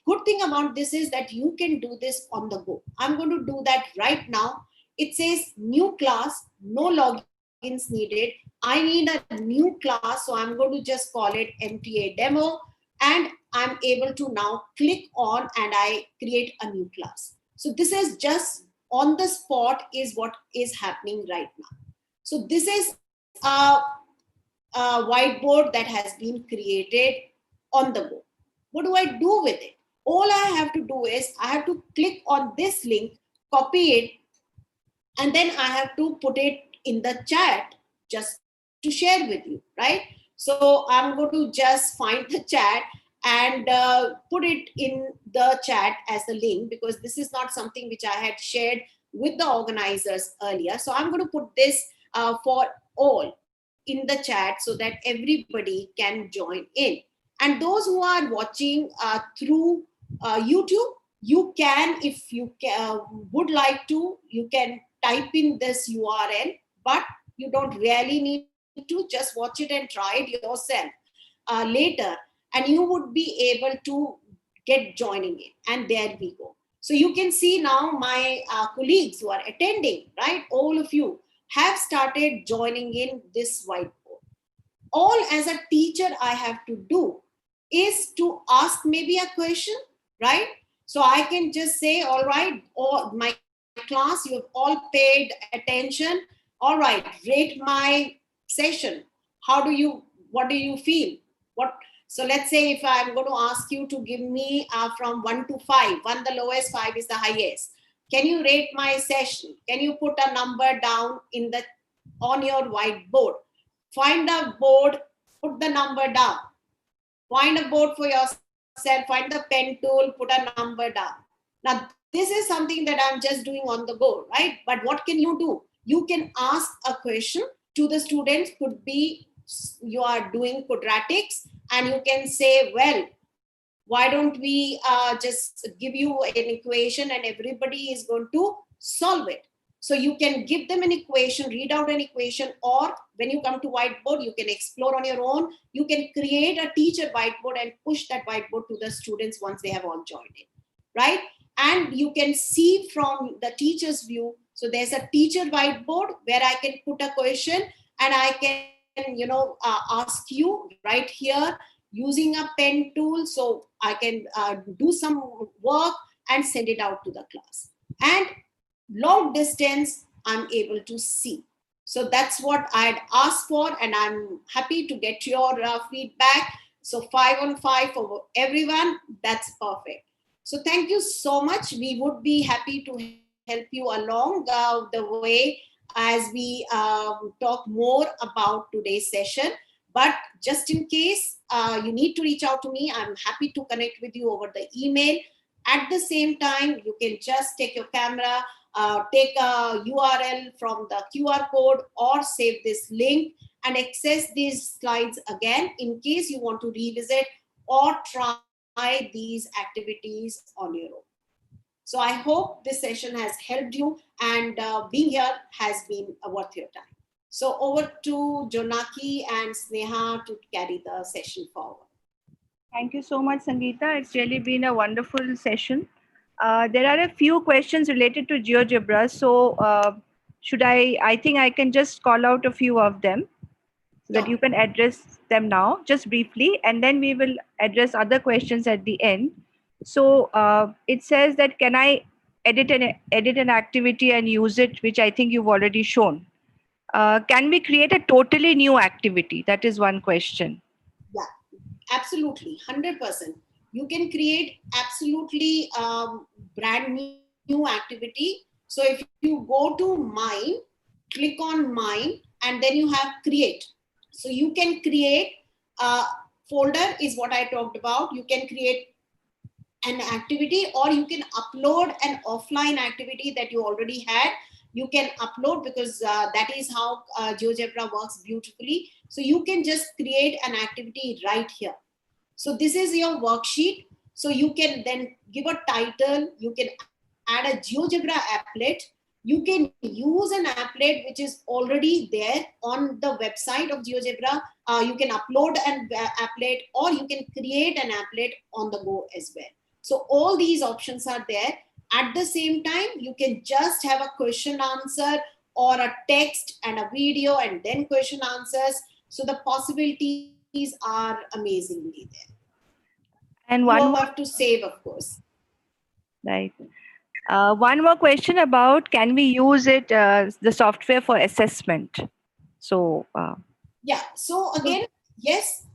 Good thing about this is that you can do this on the go. I'm going to do that right now. It says new class, no logins needed. I need a new class, so I'm going to just call it MTA demo, and I'm able to now click on and I create a new class. So this is just on the spot is what is happening right now. So this is a whiteboard that has been created on the go. What do I do with it? All I have to do is I have to click on this link, copy it, and then I have to put it in the chat just to share with you, right? So I'm going to just find the chat and put it in the chat as the link, because this is not something which I had shared with the organizers earlier. So I'm going to put this for all in the chat so that everybody can join in. And those who are watching through YouTube, you can, if you would like to, you can type in this URL, but you don't really need to. Just watch it and try it yourself later, and you would be able to get joining in. And there we go. So you can see now my colleagues who are attending, right? All of you have started joining in this whiteboard. All as a teacher I have to do is to ask maybe a question, right? So I can just say, all right, or my class, you have all paid attention. All right, rate my session. What do you feel? So let's say if I'm going to ask you to give me from 1 to 5, 1 the lowest, 5 is the highest. Can you rate my session? Can you put a number down on your whiteboard? Find a board, put the number down. Find a board for yourself, find the pen tool, put a number down. Now, this is something that I'm just doing on the go, right? But what can you do? You can ask a question to the students. Could be you are doing quadratics, and you can say, well, why don't we just give you an equation and everybody is going to solve it. So you can give them an equation, read out an equation, or when you come to whiteboard, you can explore on your own. You can create a teacher whiteboard and push that whiteboard to the students once they have all joined in, right? And you can see from the teacher's view. So there's a teacher whiteboard where I can put a question and I can, ask you right here using a pen tool. So I can do some work and send it out to the class. And long distance, I'm able to see. So that's what I'd asked for, and I'm happy to get your feedback. So 5 on 5 for everyone, that's perfect. So thank you so much. We would be happy to help you along the way as we talk more about today's session. But just in case you need to reach out to me, I'm happy to connect with you over the email. At the same time, you can just take your camera, take a URL from the QR code or save this link and access these slides again in case you want to revisit or try these activities on your own. So I hope this session has helped you, and being here has been worth your time. So over to Jonaki and Sneha to carry the session forward. Thank you so much, Sangeeta. It's really been a wonderful session. There are a few questions related to GeoGebra. So I think I can just call out a few of them so that Sure. you can address them now, just briefly, and then we will address other questions at the end. So it says that can I edit an activity and use it, which I think you've already shown. Can we create a totally new activity? That is one question. Yeah, absolutely, 100%. You can create absolutely brand new activity. So if you go to Mine, click on Mine, and then you have Create. So you can create a folder is what I talked about. You can create an activity, or you can upload an offline activity that you already had. You can upload because that is how GeoGebra works beautifully. So you can just create an activity right here. So this is your worksheet. So you can then give a title. You can add a GeoGebra applet. You can use an applet which is already there on the website of GeoGebra. You can upload an applet, or you can create an applet on the go as well. So all these options are there. At the same time, you can just have a question answer or a text and a video and then question answers. So the possibilities are amazingly there. And You one have more, to save, of course. right. One more question about can we use it the software for assessment? So Yeah. So again, yes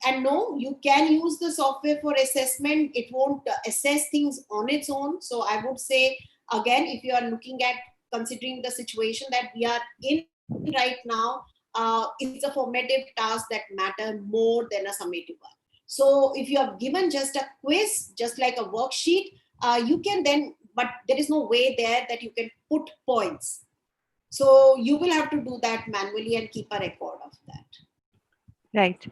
and no. You can use the software for assessment. It won't assess things on its own. So I would say, again, if you are looking at considering the situation that we are in right now, it's a formative task that matter more than a summative one. So if you have given just a quiz, just like a worksheet, you can then, but there is no way there that you can put points. So you will have to do that manually and keep a record of that. right.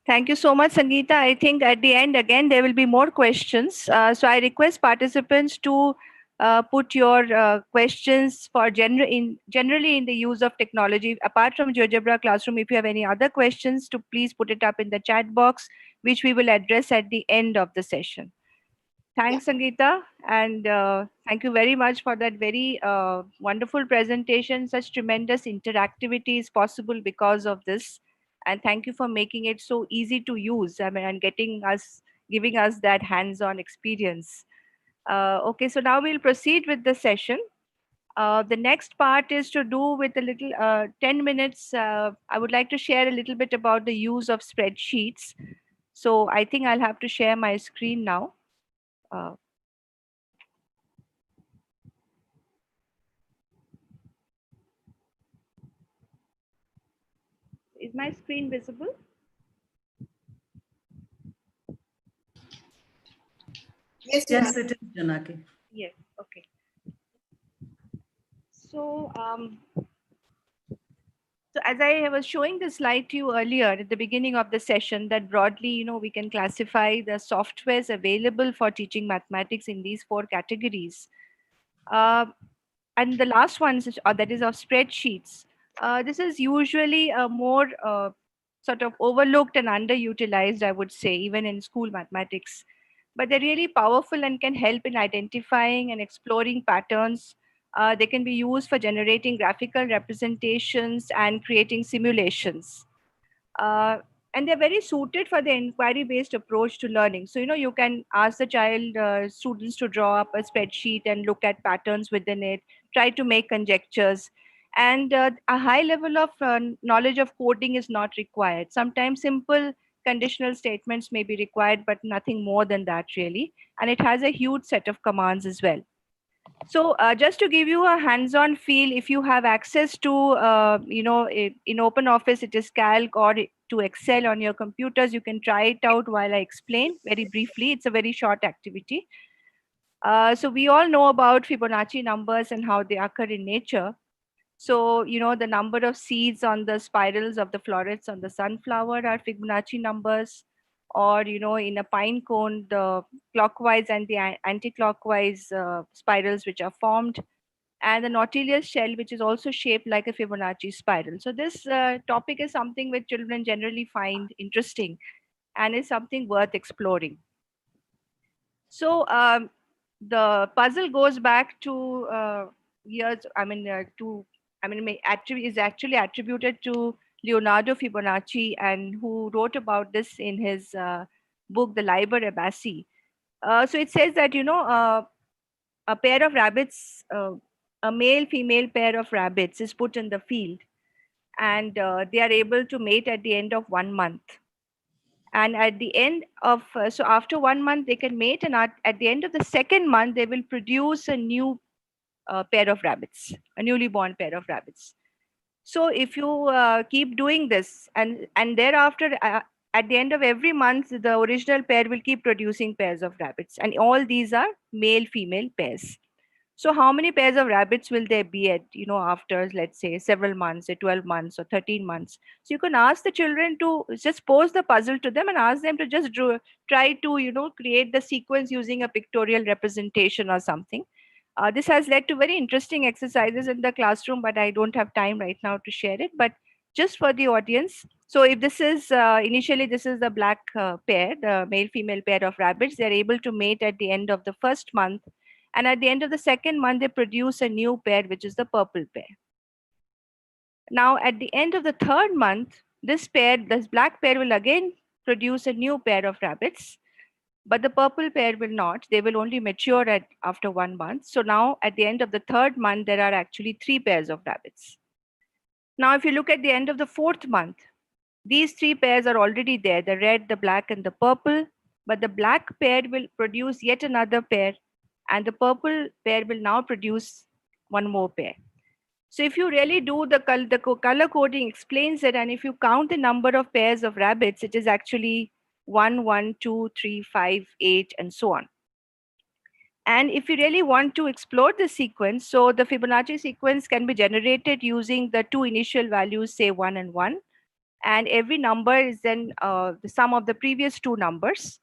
Thank you so much, Sangeeta. I think at the end, again, there will be more questions. So I request participants to put your questions for generally in the use of technology. Apart from GeoGebra Classroom, if you have any other questions, to please put it up in the chat box, which we will address at the end of the session. Yeah. Thanks, Sangeeta. And thank you very much for that very wonderful presentation. Such tremendous interactivity is possible because of this. And thank you for making it so easy to use. I mean, and giving us that hands-on experience. Okay, so now we'll proceed with the session. The next part is to do with a little 10 minutes. I would like to share a little bit about the use of spreadsheets. So I think I'll have to share my screen now. Uh, Is my screen visible? Yes, Yes, it is, Janaki. Yes. Okay. So, so as I was showing the slide to you earlier at the beginning of the session, that broadly, we can classify the softwares available for teaching mathematics in these four categories. Uh, and the last one is, that is of spreadsheets. This is usually a more sort of overlooked and underutilized, I would say, even in school mathematics. But they're really powerful and can help in identifying and exploring patterns. They can be used for generating graphical representations and creating simulations. Uh, and they're very suited for the inquiry based approach to learning. So you can ask the child students to draw up a spreadsheet and look at patterns within it, try to make conjectures, and a high level of knowledge of coding is not required. Sometimes simple conditional statements may be required, but nothing more than that really. And it has a huge set of commands as well. So just to give you a hands-on feel, if you have access to, in OpenOffice, it is Calc or to Excel on your computers, you can try it out while I explain very briefly. It's a very short activity. So we all know about Fibonacci numbers and how they occur in nature. So, the number of seeds on the spirals of the florets on the sunflower are Fibonacci numbers, or, in a pine cone, the clockwise and the anti-clockwise spirals which are formed, and the Nautilus shell, which is also shaped like a Fibonacci spiral. So this topic is something which children generally find interesting and is something worth exploring. So the puzzle goes back to years, is actually attributed to Leonardo Fibonacci, and who wrote about this in his book, The Liber Abaci. So it says that, a pair of rabbits, a male-female pair of rabbits is put in the field, and they are able to mate at the end of 1 month. And at the end of, so after 1 month, they can mate, and at the end of the second month, they will produce a new pair of rabbits, a newly born pair of rabbits. So if you keep doing this, and thereafter, at the end of every month, the original pair will keep producing pairs of rabbits, and all these are male-female pairs. So how many pairs of rabbits will there be at, after, let's say, several months, say 12 months or 13 months? So you can ask the children to just pose the puzzle to them and ask them to just try to, create the sequence using a pictorial representation or something. This has led to very interesting exercises in the classroom, but I don't have time right now to share it. But just for the audience, so if this is, initially this is the black pair, the male-female pair of rabbits, they're able to mate at the end of the first month. And at the end of the second month, they produce a new pair, which is the purple pair. Now, at the end of the third month, this black pair will again produce a new pair of rabbits, but the purple pair will not. They will only mature after 1 month. So now, at the end of the third month, there are actually 3 pairs of rabbits. Now, if you look at the end of the fourth month, these 3 pairs are already there, the red, the black, and the purple, but the black pair will produce yet another pair, and the purple pair will now produce one more pair. So if you really do the color coding explains it, and if you count the number of pairs of rabbits, it is actually 1, 1, 2, 3, 5, 8, and so on. And if you really want to explore the sequence, so the Fibonacci sequence can be generated using the 2 initial values, say 1 and 1. And every number is then the sum of the previous 2 numbers.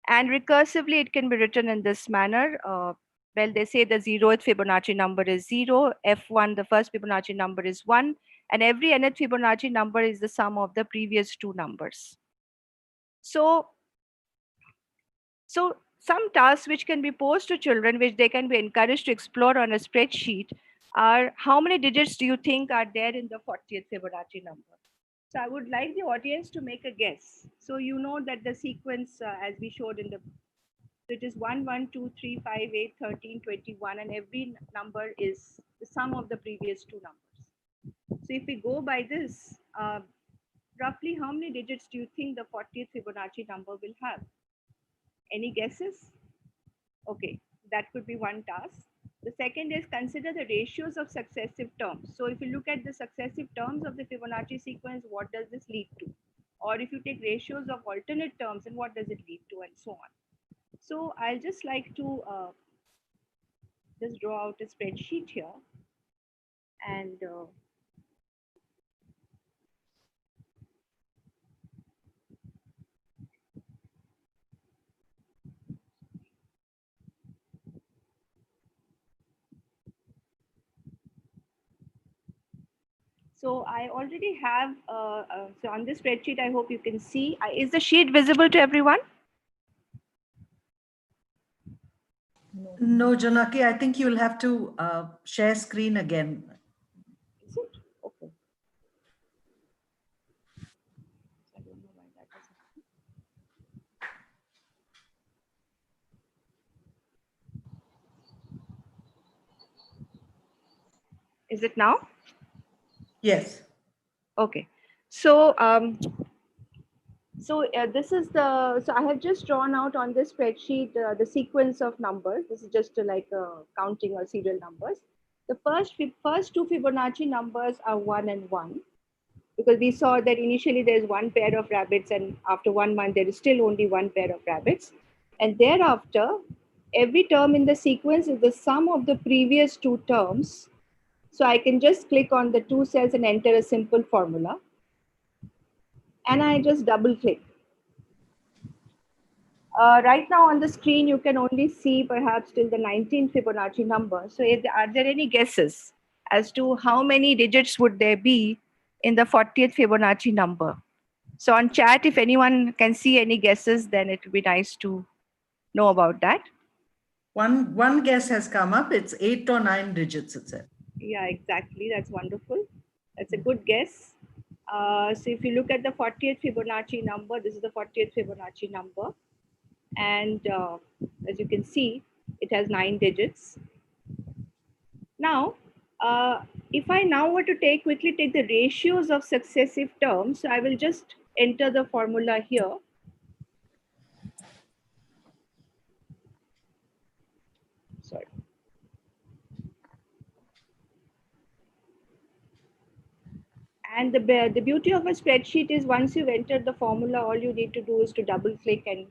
And recursively, it can be written in this manner. Well, they say the 0th Fibonacci number is 0, F1, the first Fibonacci number is 1, and every nth Fibonacci number is the sum of the previous 2 numbers. So some tasks which can be posed to children, which they can be encouraged to explore on a spreadsheet, are how many digits do you think are there in the 40th Fibonacci number? So I would like the audience to make a guess. So you know that the sequence, as we showed in the, so it is 1, 1, 2, 3, 5, 8, 13, 21, and every number is the sum of the previous 2 numbers. So if we go by this, roughly how many digits do you think the 40th Fibonacci number will have? Any guesses? Okay, that could be one task. The second is consider the ratios of successive terms. So if you look at the successive terms of the Fibonacci sequence, what does this lead to? Or if you take ratios of alternate terms, and what does it lead to, and so on. So I'll just like to just draw out a spreadsheet here. And so I already have, so on this spreadsheet, I hope you can see, is the sheet visible to everyone? No, Janaki, I think you'll have to share screen again. Is it? Okay. I don't know why that doesn't. Is it now? Yes. Okay. So So this is so I have just drawn out on this spreadsheet the sequence of numbers. This is just like counting or serial numbers. The first two Fibonacci numbers are 1 and 1, because we saw that initially there's one pair of rabbits and after 1 month there is still only one pair of rabbits. And thereafter, every term in the sequence is the sum of the previous two terms. So I can just click on the two cells and enter a simple formula. And I just double click. Right now on the screen, you can only see perhaps till the 19th Fibonacci number. So are there any guesses as to how many digits would there be in the 40th Fibonacci number? So on chat, if anyone can see any guesses, then it would be nice to know about that. One guess has come up. It's 8 or 9 digits, it said. Yeah, exactly. That's wonderful. That's a good guess. So if you look at the 40th Fibonacci number, this is the 40th Fibonacci number. And as you can see, it has 9 digits. Now, if I now were to quickly take the ratios of successive terms, so I will just enter the formula here. Sorry. And the beauty of a spreadsheet is once you've entered the formula, all you need to do is to double click and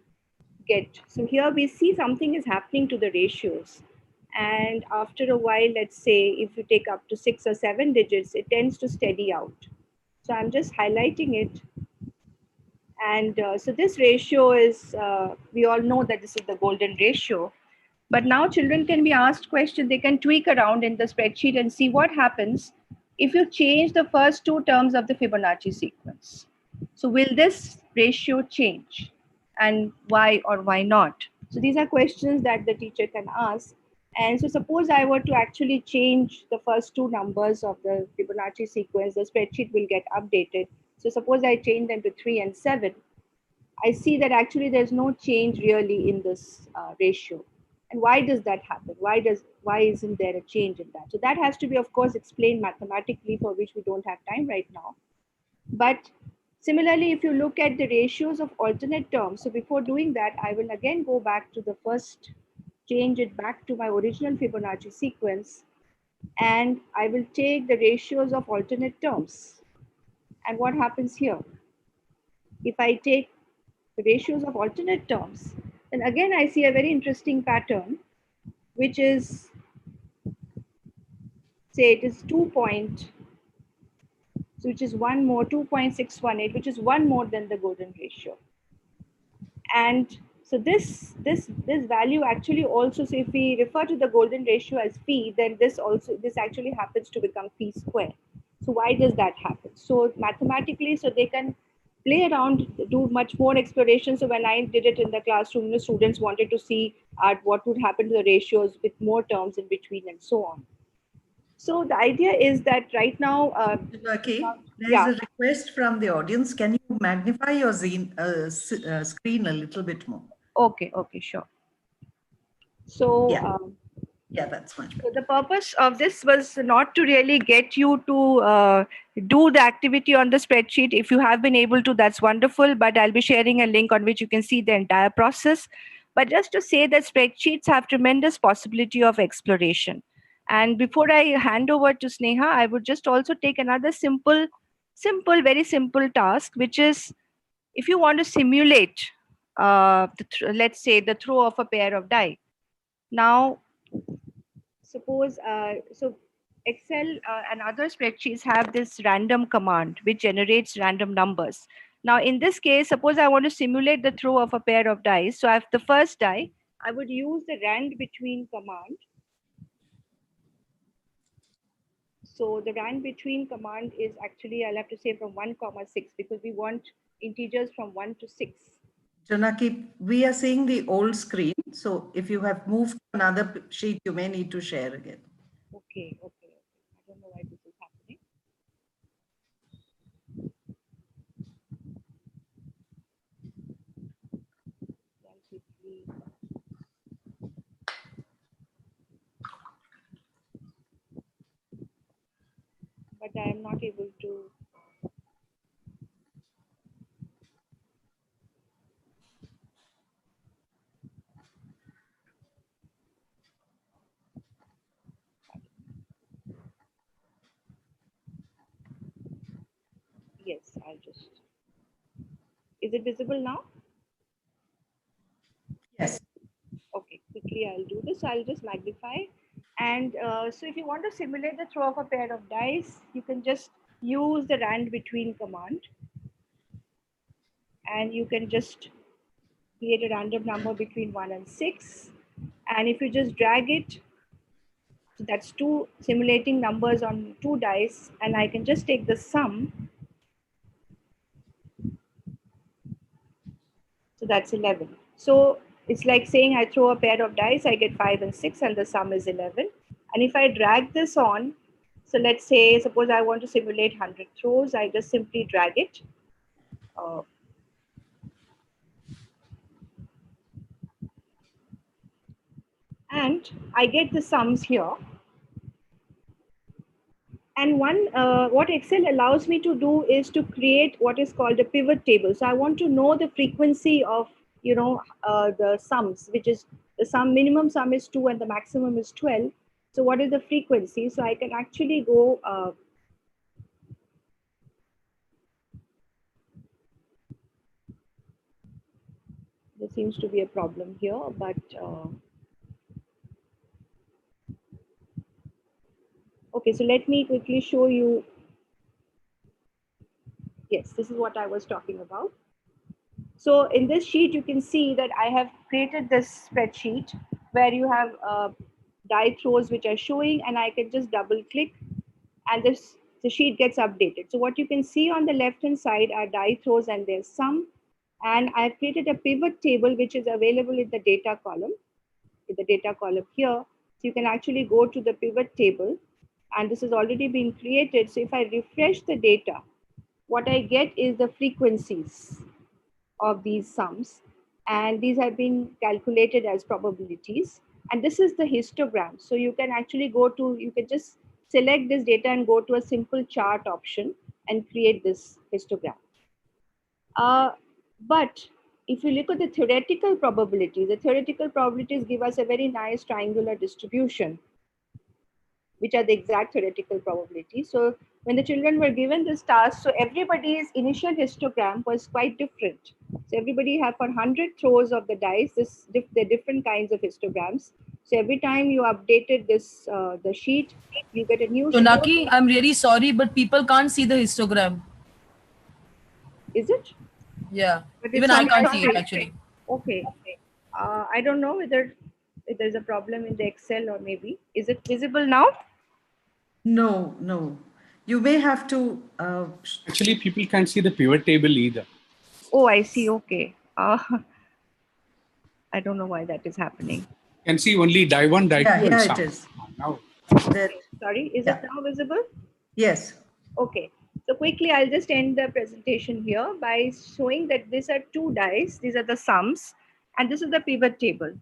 get. So here we see something is happening to the ratios. And after a while, let's say if you take up to 6 or 7 digits, it tends to steady out. So I'm just highlighting it. And so this ratio is, we all know that this is the golden ratio. But now children can be asked questions, they can tweak around in the spreadsheet and see what happens if you change the first two terms of the Fibonacci sequence. So will this ratio change? And why or why not? So these are questions that the teacher can ask. And so suppose I were to actually change the first two numbers of the Fibonacci sequence, the spreadsheet will get updated. So suppose I change them to 3 and 7. I see that actually there's no change really in this ratio. And why does that happen? Why isn't there a change in that? So that has to be, of course, explained mathematically, for which we don't have time right now. But similarly, if you look at the ratios of alternate terms, so before doing that, I will again go back to the first, change it back to my original Fibonacci sequence, and I will take the ratios of alternate terms. And what happens here? If I take the ratios of alternate terms, then again I see a very interesting pattern, which is, say it is 2 point, so which is one more, 2.618, which is one more than the golden ratio. And so this value actually also, so if we refer to the golden ratio as phi, then this actually happens to become phi square. So why does that happen? So mathematically, so they can play around, do much more exploration. So when I did it in the classroom, the students wanted to see what would happen to the ratios with more terms in between and so on. So the idea is that right now, Okay, there's yeah. a request from the audience. Can you magnify your screen a little bit more? Okay, sure. So Yeah. Yeah, that's much better. so the purpose of this was not to really get you to do the activity on the spreadsheet. If you have been able to, that's wonderful, but I'll be sharing a link on which you can see the entire process. But just to say that spreadsheets have tremendous possibility of exploration. And before I hand over to Sneha, I would just also take another very simple task, which is if you want to simulate, let's say, the throw of a pair of die. Now, suppose so Excel and other spreadsheets have this random command which generates random numbers. Now in this case, suppose I want to simulate the throw of a pair of dice. So I have the first die, I would use the rand between command. So the rand between command is actually, I'll have to say from 1,6, because we want integers from 1 to 6. Janaki, we are seeing the old screen. So if you have moved to another sheet, you may need to share again. Okay. I don't know why this is happening. I'll quickly. But I am not able to. Yes, I'll just. Is it visible now? Yes. Okay, quickly I'll do this. I'll just magnify. And so if you want to simulate the throw of a pair of dice, you can just use the rand between command. And you can just create a random number between 1 and 6. And if you just drag it, so that's two simulating numbers on two dice, and I can just take the sum. So that's 11. So it's like saying I throw a pair of dice, I get 5 and 6, and the sum is 11. And if I drag this on, so let's say, suppose I want to simulate 100 throws, I just simply drag it. And I get the sums here. And what Excel allows me to do is to create what is called a pivot table. So I want to know the frequency of, the sums, which is the sum, minimum sum is 2 and the maximum is 12. So what is the frequency? So I can actually go, there seems to be a problem here, but okay, so let me quickly show you. Yes, this is what I was talking about. So in this sheet, you can see that I have created this spreadsheet where you have die throws which are showing, and I can just double click and the sheet gets updated. So what you can see on the left hand side are die throws and their sum. And I've created a pivot table which is available in the data column, here. So you can actually go to the pivot table, and this has already been created. So if I refresh the data, what I get is the frequencies of these sums, and these have been calculated as probabilities, and this is the histogram. So you can actually you can just select this data and go to a simple chart option and create this histogram. But if you look at the theoretical probabilities give us a very nice triangular distribution, which are the exact theoretical probabilities. So when the children were given this task, so everybody's initial histogram was quite different. So everybody had for 100 throws of the dice, the different kinds of histograms. So every time you updated the sheet, you get a new score. Jonaki, I'm really sorry, but people can't see the histogram. Is it? Yeah, But even it's I on can't my see it screen. actually. Okay. I don't know whether there's a problem in the Excel, or maybe. Is it visible now? No, no. You may have to. Actually, people can't see the pivot table either. Oh, I see. Okay. I don't know why that is happening. Can see only die 1, die 2 Yeah, and here sum. it is. Now, That, Sorry, is yeah. it now visible? Yes. Okay. So quickly, I'll just end the presentation here by showing that these are two dice. These are the sums, and this is the pivot table.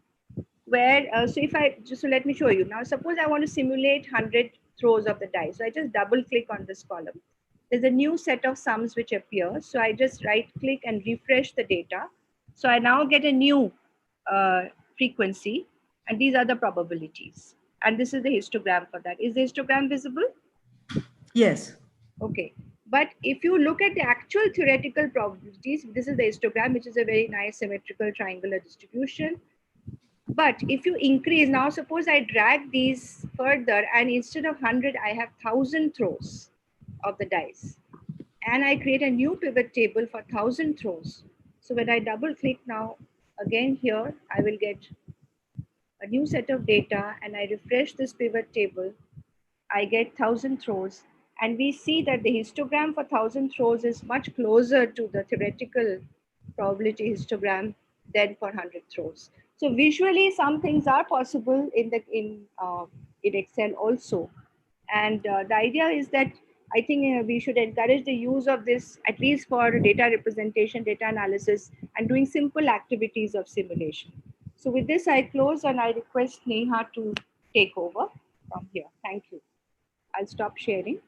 Where so let me show you now. Suppose I want to simulate 100 throws of the dice. So I just double click on this column. There's a new set of sums which appear. So I just right click and refresh the data. So I now get a new uh, frequency, and these are the probabilities. And this is the histogram for that. Is the histogram visible? Yes. Okay. But if you look at the actual theoretical probabilities, this is the histogram, which is a very nice symmetrical triangular distribution. But if you increase, now suppose I drag these further, and instead of 100, I have 1,000 throws of the dice. And I create a new pivot table for 1,000 throws. So when I double click now, again here, I will get a new set of data, and I refresh this pivot table, I get 1,000 throws. And we see that the histogram for 1,000 throws is much closer to the theoretical probability histogram than for 100 throws. So visually, some things are possible in Excel also. And the idea is that I think we should encourage the use of this, at least for data representation, data analysis, and doing simple activities of simulation. So with this, I close, and I request Neha to take over from here. Thank you. I'll stop sharing.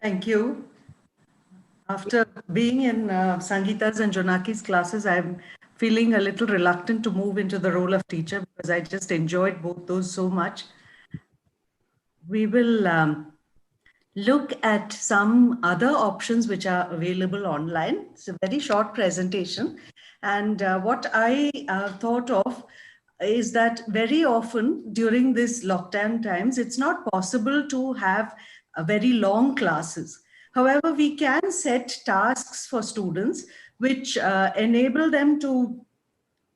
Thank you. After being in Sangeeta's and Jonaki's classes, I'm feeling a little reluctant to move into the role of teacher because I just enjoyed both those so much. we will look at some other options which are available online. It's a very short presentation. And what I thought of is that very often during this lockdown times, it's not possible to have very long classes. However, we can set tasks for students which enable them to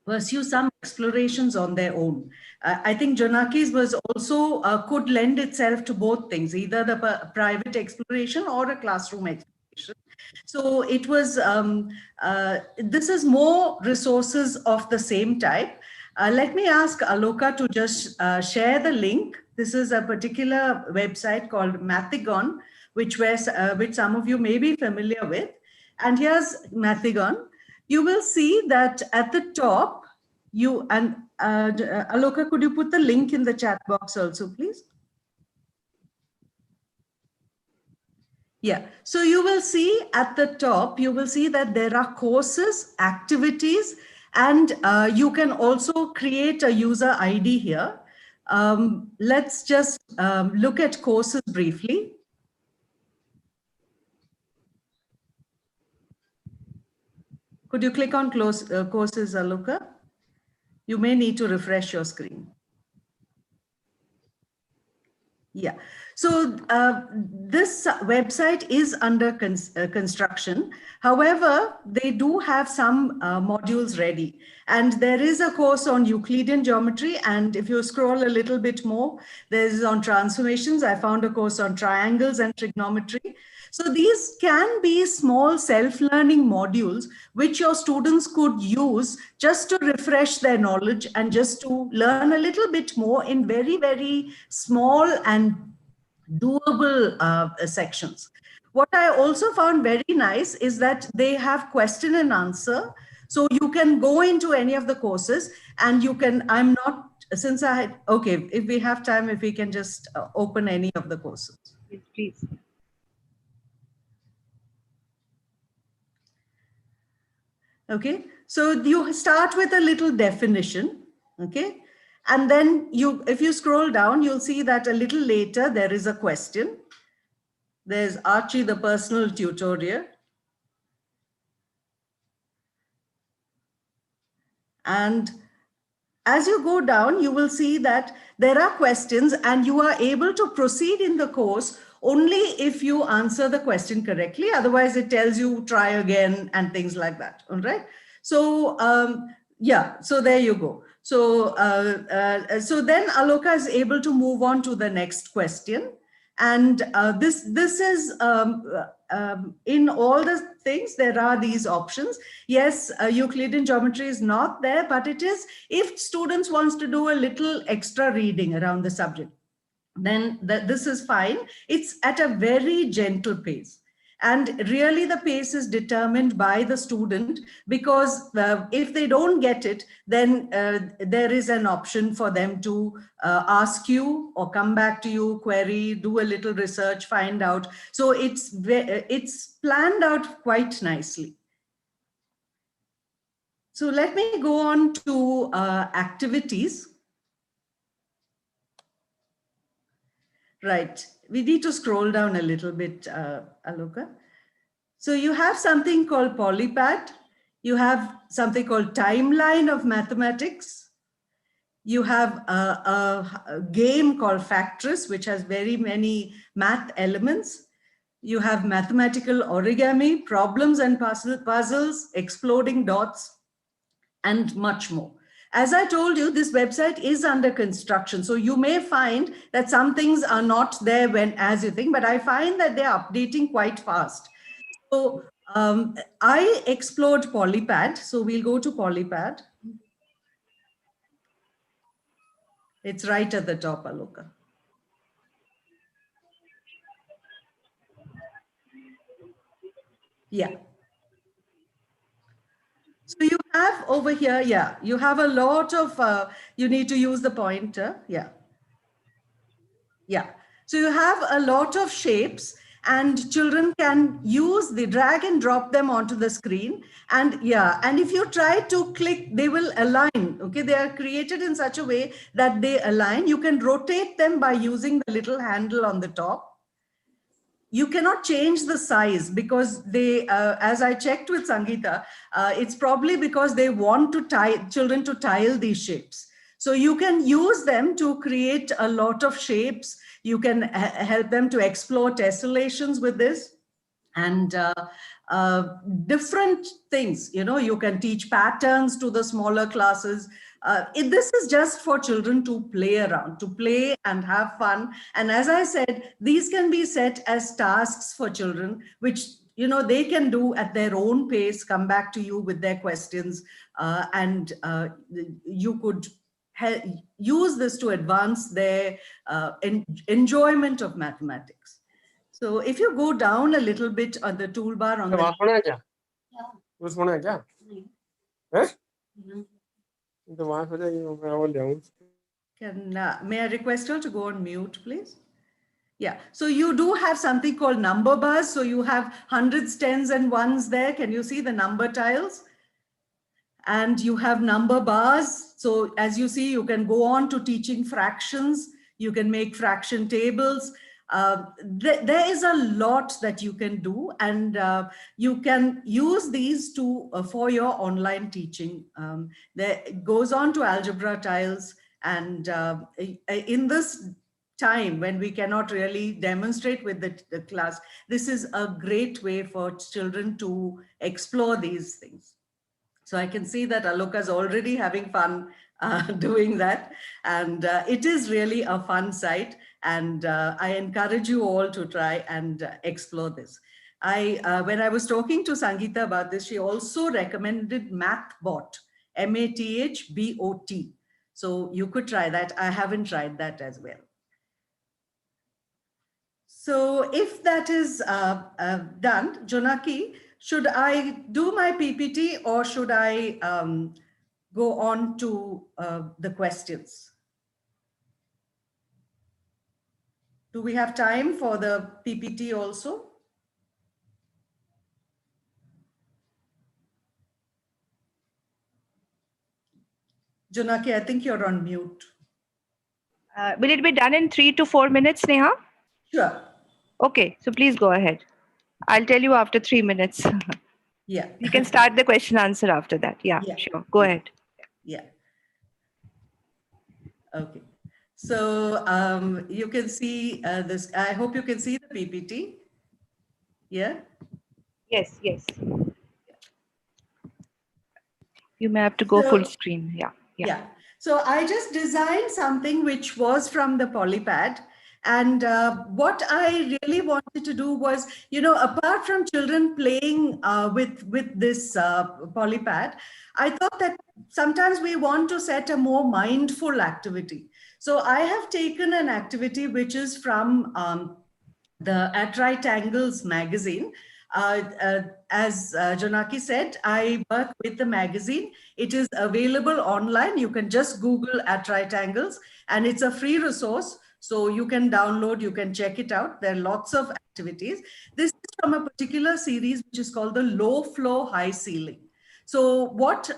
pursue some explorations on their own. I think Jonaki's was also could lend itself to both things, either the private exploration or a classroom exploration. So it was, this is more resources of the same type. Let me ask Aloka to just share the link. This is a particular website called Mathigon, which some of you may be familiar with. And here's Mathigon. You will see that at the top, Aloka, could you put the link in the chat box also, please? Yeah, so you will see at the top, you will see that there are courses, activities, and you can also create a user ID here. Let's just look at courses briefly. Could you click on courses, Aloka? You may need to refresh your screen. Yeah, so this website is under construction. However, they do have some modules ready. And there is a course on Euclidean geometry. And if you scroll a little bit more, there's on transformations. I found a course on triangles and trigonometry. So these can be small self-learning modules which your students could use just to refresh their knowledge and just to learn a little bit more in very, very small and doable sections. What I also found very nice is that they have question and answer. So you can go into any of the courses and you can, okay, if we have time, if we can just open any of the courses. Yes, please. Okay, so you start with a little definition, okay? And then if you scroll down, you'll see that a little later, there is a question. There's Archie, the personal tutorial. And as you go down, you will see that there are questions and you are able to proceed in the course only if you answer the question correctly. Otherwise, it tells you try again and things like that. All right. So yeah, so there you go. So so then Aloka is able to move on to the next question. And this is in all the things, there are these options. Yes, Euclidean geometry is not there, but it is if students wants to do a little extra reading around the subject, then this is fine. It's at a very gentle pace. And really the pace is determined by the student, because if they don't get it, then there is an option for them to ask you or come back to you, query, do a little research, find out. So it's planned out quite nicely. So let me go on to activities. Right, we need to scroll down a little bit, Aloka. So you have something called Polypad. You have something called Timeline of Mathematics. You have a game called Factress, which has very many math elements. You have mathematical origami, problems and puzzles, exploding dots, and much more. As I told you, this website is under construction. So you may find that some things are not there as you think, but I find that they're updating quite fast. So I explored Polypad. So we'll go to Polypad. It's right at the top, Aloka. Yeah. So you have over here, yeah, you have a lot of, you need to use the pointer, yeah. Yeah, so you have a lot of shapes and children can use the drag and drop them onto the screen. And yeah, and if you try to click, they will align. Okay, they are created in such a way that they align. You can rotate them by using the little handle on the top. You cannot change the size because they, as I checked with Sangeeta, it's probably because they want to children to tile these shapes. So you can use them to create a lot of shapes. You can help them to explore tessellations with this. And different things, you can teach patterns to the smaller classes. This is just for children to play around, to play and have fun. And as I said, these can be set as tasks for children, which they can do at their own pace, come back to you with their questions, and you could use this to advance their enjoyment of mathematics. So if you go down a little bit on the toolbar on the may I request you to go on mute, please? Yeah, so you do have something called number bars. So you have hundreds, tens, and ones there. Can you see the number tiles? And you have number bars. So as you see, you can go on to teaching fractions. You can make fraction tables. There is a lot that you can do, and you can use these to for your online teaching. It goes on to algebra tiles, and in this time when we cannot really demonstrate with the class, this is a great way for children to explore these things. So I can see that Aloka's already having fun doing that. And it is really a fun site. And I encourage you all to try and explore this. When I was talking to Sangeeta about this, she also recommended MathBot, MathBot. So you could try that. I haven't tried that as well. So if that is done, Jonaki, should I do my PPT or should I go on to the questions? Do we have time for the PPT also? Jonaki, I think you're on mute. Will it be done in 3 to 4 minutes, Neha? Sure. Okay, so please go ahead. I'll tell you after 3 minutes. Yeah. You can start the question answer after that. Yeah, sure. Go ahead. Yeah. Okay. So you can see this. I hope you can see the PPT. Yeah. Yes, yes. You may have to go full screen. Yeah. So I just designed something which was from the Polypad. And what I really wanted to do was, apart from children playing with this Polypad, I thought that sometimes we want to set a more mindful activity. So I have taken an activity which is from the At Right Angles magazine. As Jonaki said, I work with the magazine. It is available online. You can just Google At Right Angles, and it's a free resource. So you can download, you can check it out. There are lots of activities. This is from a particular series, which is called the Low Flow High Ceiling. So what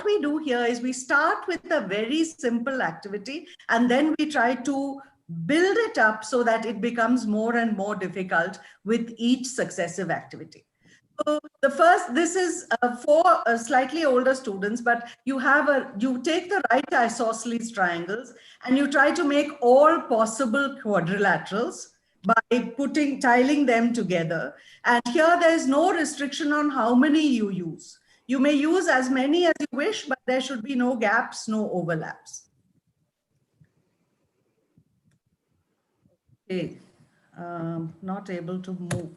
we do here is we start with a very simple activity, and then we try to build it up so that it becomes more and more difficult with each successive activity. So the first, this is for slightly older students, but you take the right isosceles triangles and you try to make all possible quadrilaterals by tiling them together. And here there is no restriction on how many you use. You may use as many as you wish, but there should be no gaps, no overlaps. Okay, not able to move.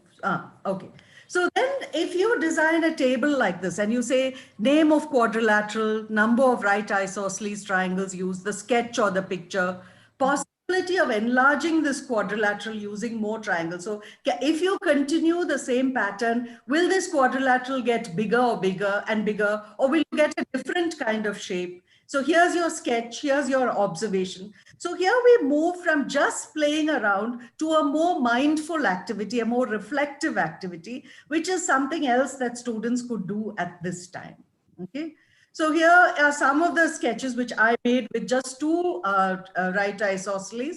Okay. So then if you design a table like this and you say name of quadrilateral, number of right isosceles triangles used, the sketch or the picture, possibility of enlarging this quadrilateral using more triangles. So if you continue the same pattern, will this quadrilateral get bigger or bigger and bigger, or will you get a different kind of shape? So here's your sketch, here's your observation. So here we move from just playing around to a more mindful activity, a more reflective activity, which is something else that students could do at this time. Okay. So here are some of the sketches which I made with just two right isosceles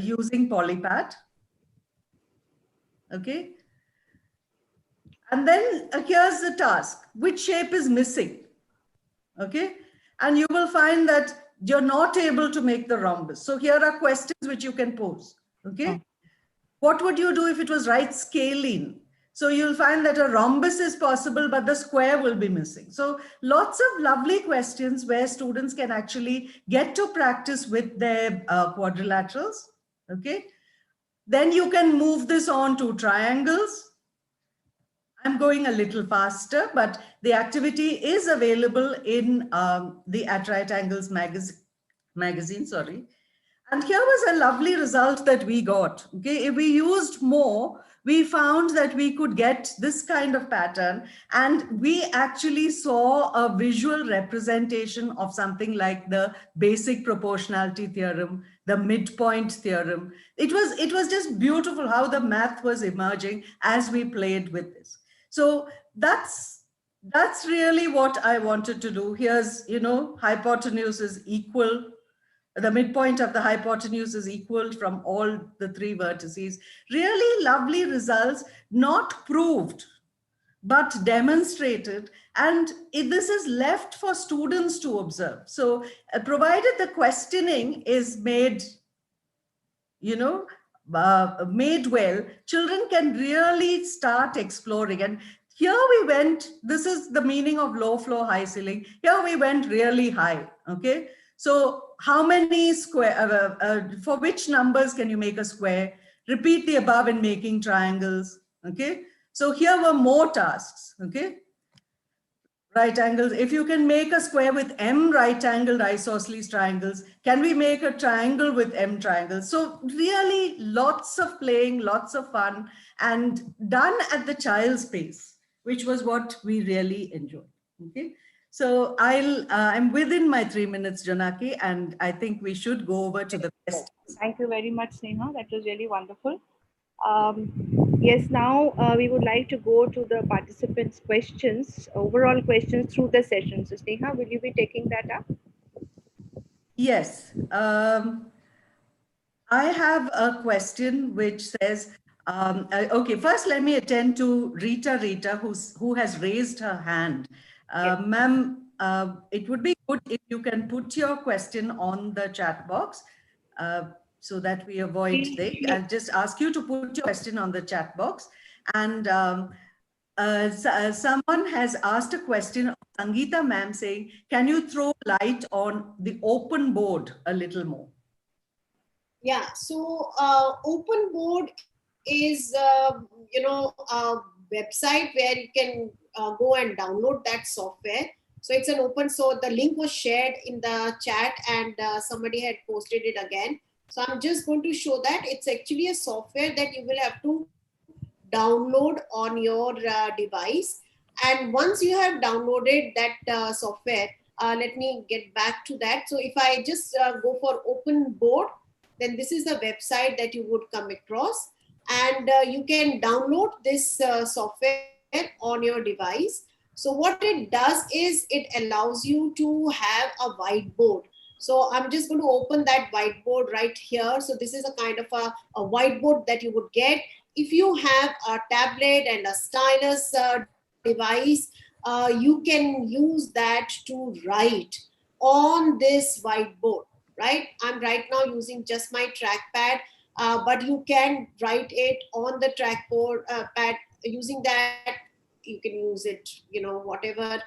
using polypad. Okay. And then here's the task. Which shape is missing? Okay. And you will find that you're not able to make the rhombus. So here are questions which you can pose. Okay. What would you do if it was right scalene? So you'll find that a rhombus is possible, but the square will be missing. So lots of lovely questions where students can actually get to practice with their quadrilaterals. Okay. Then you can move this on to triangles. I'm going a little faster, but the activity is available in the At Right Angles magazine, sorry. And here was a lovely result that we got. Okay, if we used more, we found that we could get this kind of pattern, and we actually saw a visual representation of something like the basic proportionality theorem, the midpoint theorem. It was just beautiful how the math was emerging as we played with this. So that's really what I wanted to do. Here's, hypotenuse is equal. The midpoint of the hypotenuse is equal from all the three vertices. Really lovely results, not proved, but demonstrated. And this is left for students to observe. So provided the questioning is made, made well, children can really start exploring. And here we went, this is the meaning of low floor, high ceiling. Here we went really high, okay? So how many square, for which numbers can you make a square? Repeat the above in making triangles, okay? So here were more tasks, okay? Right angles. If you can make a square with M right angled isosceles triangles, can we make a triangle with M triangles? So really lots of playing, lots of fun, and done at the child's pace, which was what we really enjoyed. Okay. So I'm within my 3 minutes, Janaki, and I think we should go over to the best. Thank you very much, Sneha. That was really wonderful. Yes, now we would like to go to the participants' questions, overall questions through the session. So Sneha, will you be taking that up? Yes. I have a question which says, okay, first let me attend to Rita, who has raised her hand. Yes. Ma'am, it would be good if you can put your question on the chat box so that we avoid this. I'll just ask you to put your question on the chat box. And someone has asked a question of Sangeeta ma'am saying, can you throw light on the open board a little more? Yeah, so open board is a website where you can go and download that software. So it's an open source. The link was shared in the chat, and somebody had posted it again. So I'm just going to show that it's actually a software that you will have to download on your device. And once you have downloaded that software, let me get back to that. So if I just go for open board, then this is the website that you would come across, and you can download this software on your device. So what it does is it allows you to have a whiteboard. So I'm just going to open that whiteboard right here. So this is a kind of a whiteboard that you would get if you have a tablet and a stylus device. You can use that to write on this whiteboard. Right? I'm right now using just my trackpad, but you can write it on the trackboard pad. Using that, you can use it, whatever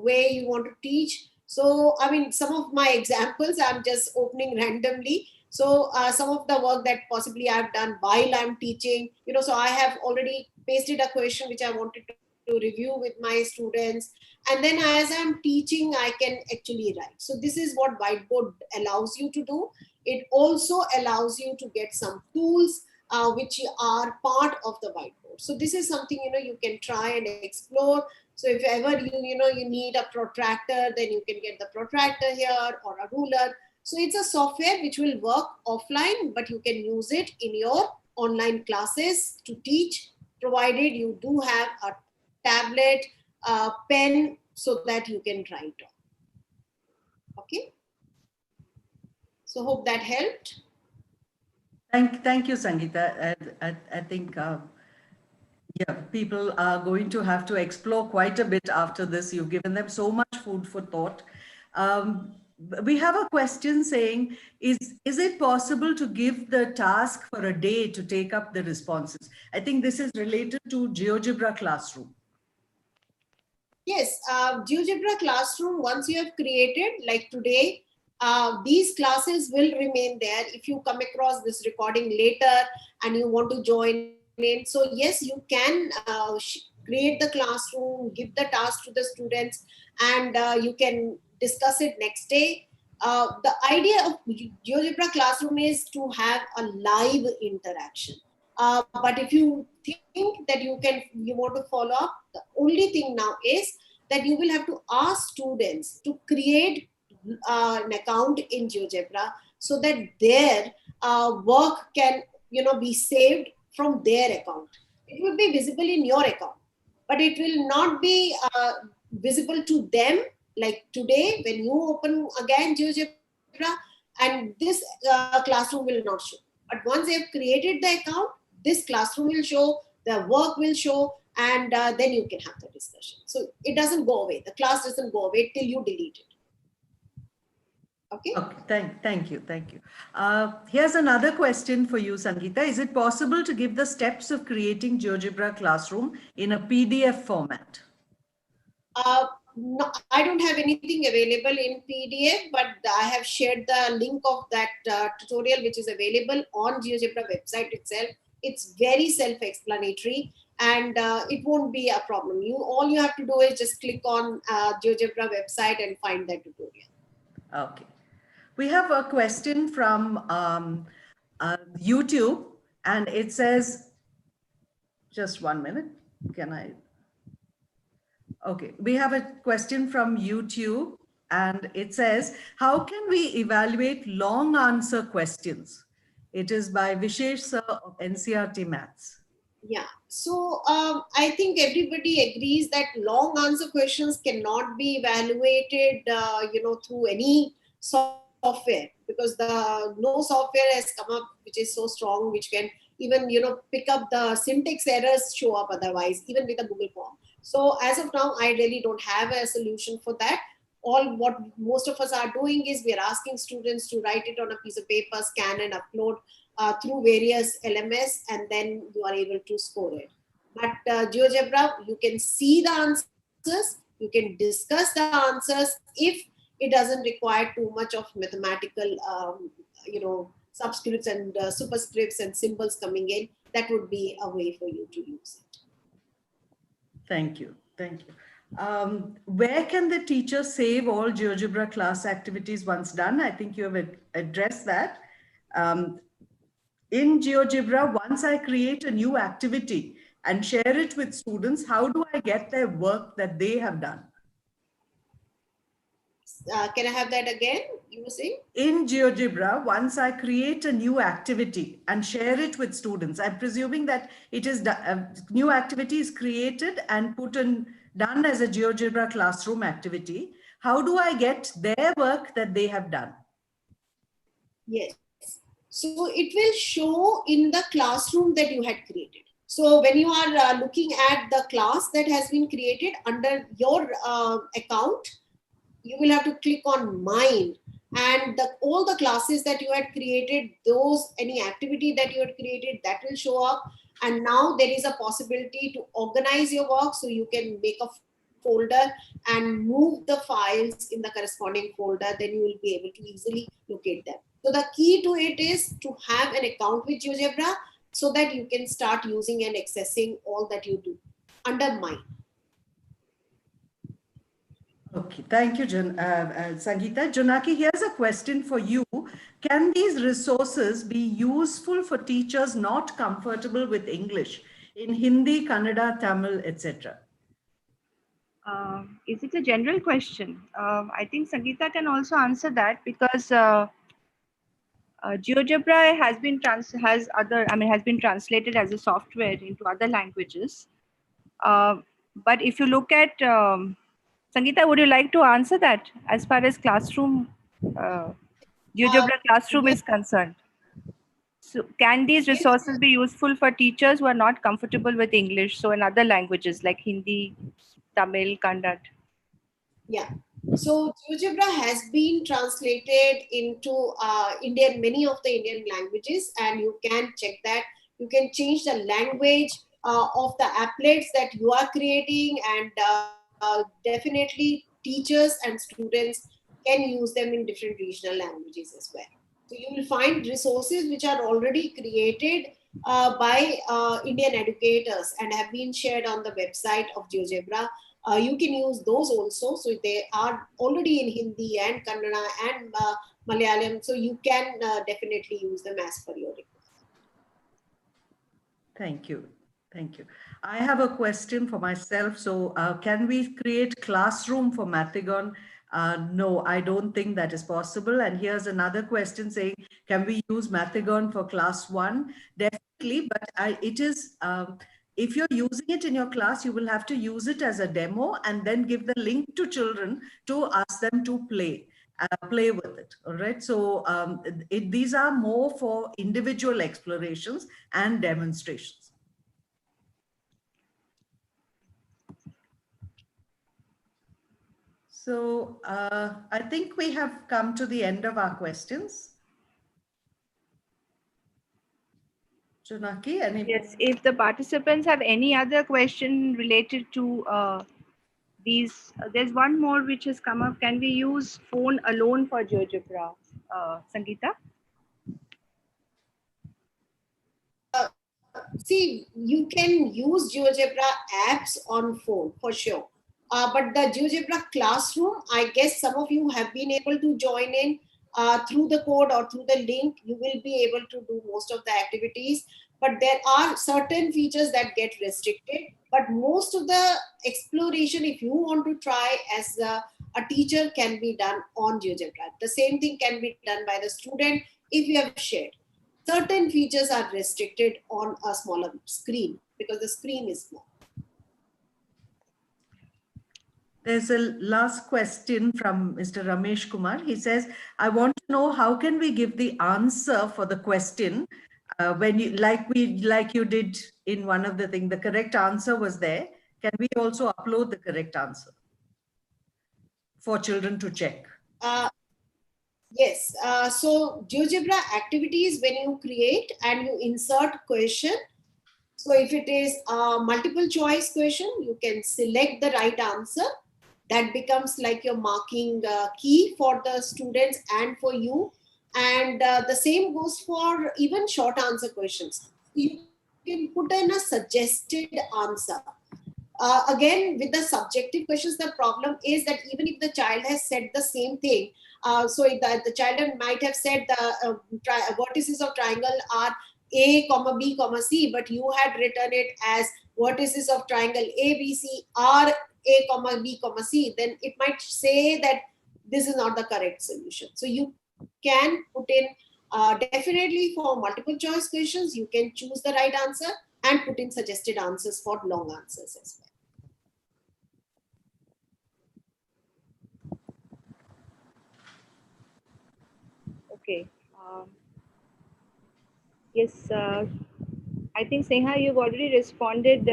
way you want to teach. So, I mean, some of my examples I'm just opening randomly. So, some of the work that possibly I've done while I'm teaching, so I have already pasted a question which I wanted to review with my students, and then as I'm teaching I can actually write. So this is what whiteboard allows you to do. It also allows you to get some tools which are part of the whiteboard. So this is something you can try and explore. So if ever you need a protractor, then you can get the protractor here, or a ruler. So it's a software which will work offline, but you can use it in your online classes to teach, provided you do have a tablet, a pen, so that you can write on. Okay. So hope that helped. Thank you, Sangeeta. I think yeah, people are going to have to explore quite a bit after this. You've given them so much food for thought. Um, we have a question saying, is it possible to give the task for a day to take up the responses? I think this is related to GeoGebra Classroom. Yes, GeoGebra Classroom, once you have created, like today, these classes will remain there. If you come across this recording later and you want to join in, so yes, you can create the classroom, give the task to the students, and you can discuss it next day. The idea of GeoGebra Classroom is to have a live interaction. But if you think that you want to follow up, the only thing now is that you will have to ask students to create an account in GeoGebra, so that their work can be saved from their account. It will be visible in your account, but it will not be visible to them. Like today, when you open again GeoGebra, and this classroom will not show. But once they have created the account, this classroom will show, the work will show, and then you can have the discussion. So it doesn't go away. The class doesn't go away till you delete it. Okay. Okay, thank you. Here's another question for you, Sangeeta. Is it possible to give the steps of creating GeoGebra Classroom in a PDF format? No, I don't have anything available in PDF, but I have shared the link of that tutorial, which is available on GeoGebra website itself. It's very self-explanatory, and it won't be a problem. All you have to do is just click on GeoGebra website and find that tutorial. Okay. We have a question from YouTube, and it says, just 1 minute. Can I? Okay, we have a question from YouTube, and it says, how can we evaluate long answer questions? It is by Vishesh Sir of NCRT Maths. Yeah, so I think everybody agrees that long answer questions cannot be evaluated, through any software, because no software has come up which is so strong, which can even pick up the syntax errors show up otherwise, even with a Google form. So as of now, I really don't have a solution for that. All what most of us are doing is we are asking students to write it on a piece of paper, scan and upload through various LMS, and then you are able to score it. But GeoGebra, you can see the answers, you can discuss the answers if it doesn't require too much of mathematical, subscripts and superscripts and symbols coming in. That would be a way for you to use it. Thank you. Where can the teacher save all GeoGebra class activities once done? I think you have addressed that. In GeoGebra, once I create a new activity and share it with students, how do I get their work that they have done? Can I have that again? You were saying? In GeoGebra, once I create a new activity and share it with students, I'm presuming that it is new activity is created and done as a GeoGebra classroom activity. How do I get their work that they have done? Yes. So it will show in the classroom that you had created. So when you are looking at the class that has been created under your account, you will have to click on mine, and all the classes that you had created, any activity that you had created, that will show up. And now there is a possibility to organize your work, so you can make a folder and move the files in the corresponding folder. Then you will be able to easily locate them. So the key to it is to have an account with GeoGebra, so that you can start using and accessing all that you do under mine. Okay, thank you, Sangeeta. Janaki, here's a question for you. Can these resources be useful for teachers not comfortable with English in Hindi, Kannada, Tamil, etc.? Is it a general question? I think Sangeeta can also answer that because GeoGebra has been translated as a software into other languages. Uh, but if you look at Sangeeta, would you like to answer that as far as uh, Uh, GeoGebra classroom yes, is concerned? So can these yes, resources be useful for teachers who are not comfortable with English? So in other languages like Hindi, Tamil, Kannada. yeah. So GeoGebra has been translated into many of the Indian languages, and you can check that. You can change the language of the applets that you are creating, and definitely teachers and students can use them in different regional languages as well. So you will find resources which are already created by Indian educators and have been shared on the website of GeoGebra. You can use those also. So they are already in Hindi and Kannada and Malayalam. So you can definitely use them as per your request. Thank you. Thank you. I have a question for myself. So can we create classroom for Mathigon? No, I don't think that is possible. And here's another question saying, can we use Mathigon for class 1? Definitely, but it is, if you're using it in your class, you will have to use it as a demo and then give the link to children to ask them to play with it. All right. So these are more for individual explorations and demonstrations. So I think we have come to the end of our questions. Janaki, any? Yes, if the participants have any other question related to there's one more which has come up. Can we use phone alone for GeoGebra, Sangeeta? See, you can use GeoGebra apps on phone for sure. But the GeoGebra classroom, I guess some of you have been able to join in through the code or through the link. You will be able to do most of the activities. But there are certain features that get restricted. But most of the exploration, if you want to try as a teacher, can be done on GeoGebra. The same thing can be done by the student if you have shared. Certain features are restricted on a smaller screen because the screen is small. There's a last question from Mr. Ramesh Kumar. He says, I want to know how can we give the answer for the question when you like you did in one of the things, the correct answer was there. Can we also upload the correct answer for children to check? Uh, yes. So GeoGebra activities, when you create and you insert question, so if it is a multiple choice question, you can select the right answer. That becomes like your marking key for the students and for you. And the same goes for even short answer questions. You can put in a suggested answer. Again, with the subjective questions, the problem is that even if the child has said the same thing, so the child might have said the vertices of triangle are a comma b comma c, but you had written it as vertices of triangle ABC are a comma b comma c, then it might say that this is not the correct solution. So you can put in definitely for multiple choice questions, you can choose the right answer and put in suggested answers for long answers as well. Okay. Yes, I think Sneha, you've already responded.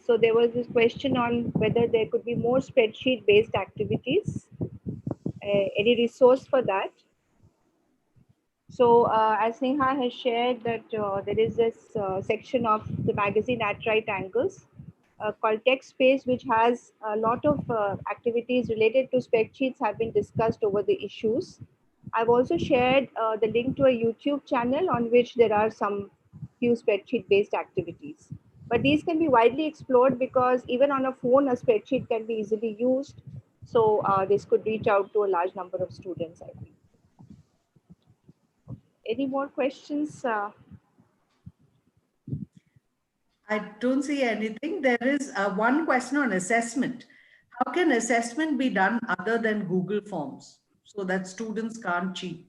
So there was this question on whether there could be more spreadsheet-based activities. Any resource for that? So as Sneha has shared that there is this section of the magazine at right angles called Text Space, which has a lot of activities related to spreadsheets have been discussed over the issues. I've also shared the link to a YouTube channel on which there are some few spreadsheet based activities. But these can be widely explored because even on a phone, a spreadsheet can be easily used. So this could reach out to a large number of students, I think. Any more questions? I don't see anything. There is one question on assessment. how can assessment be done other than Google Forms so that students can't cheat?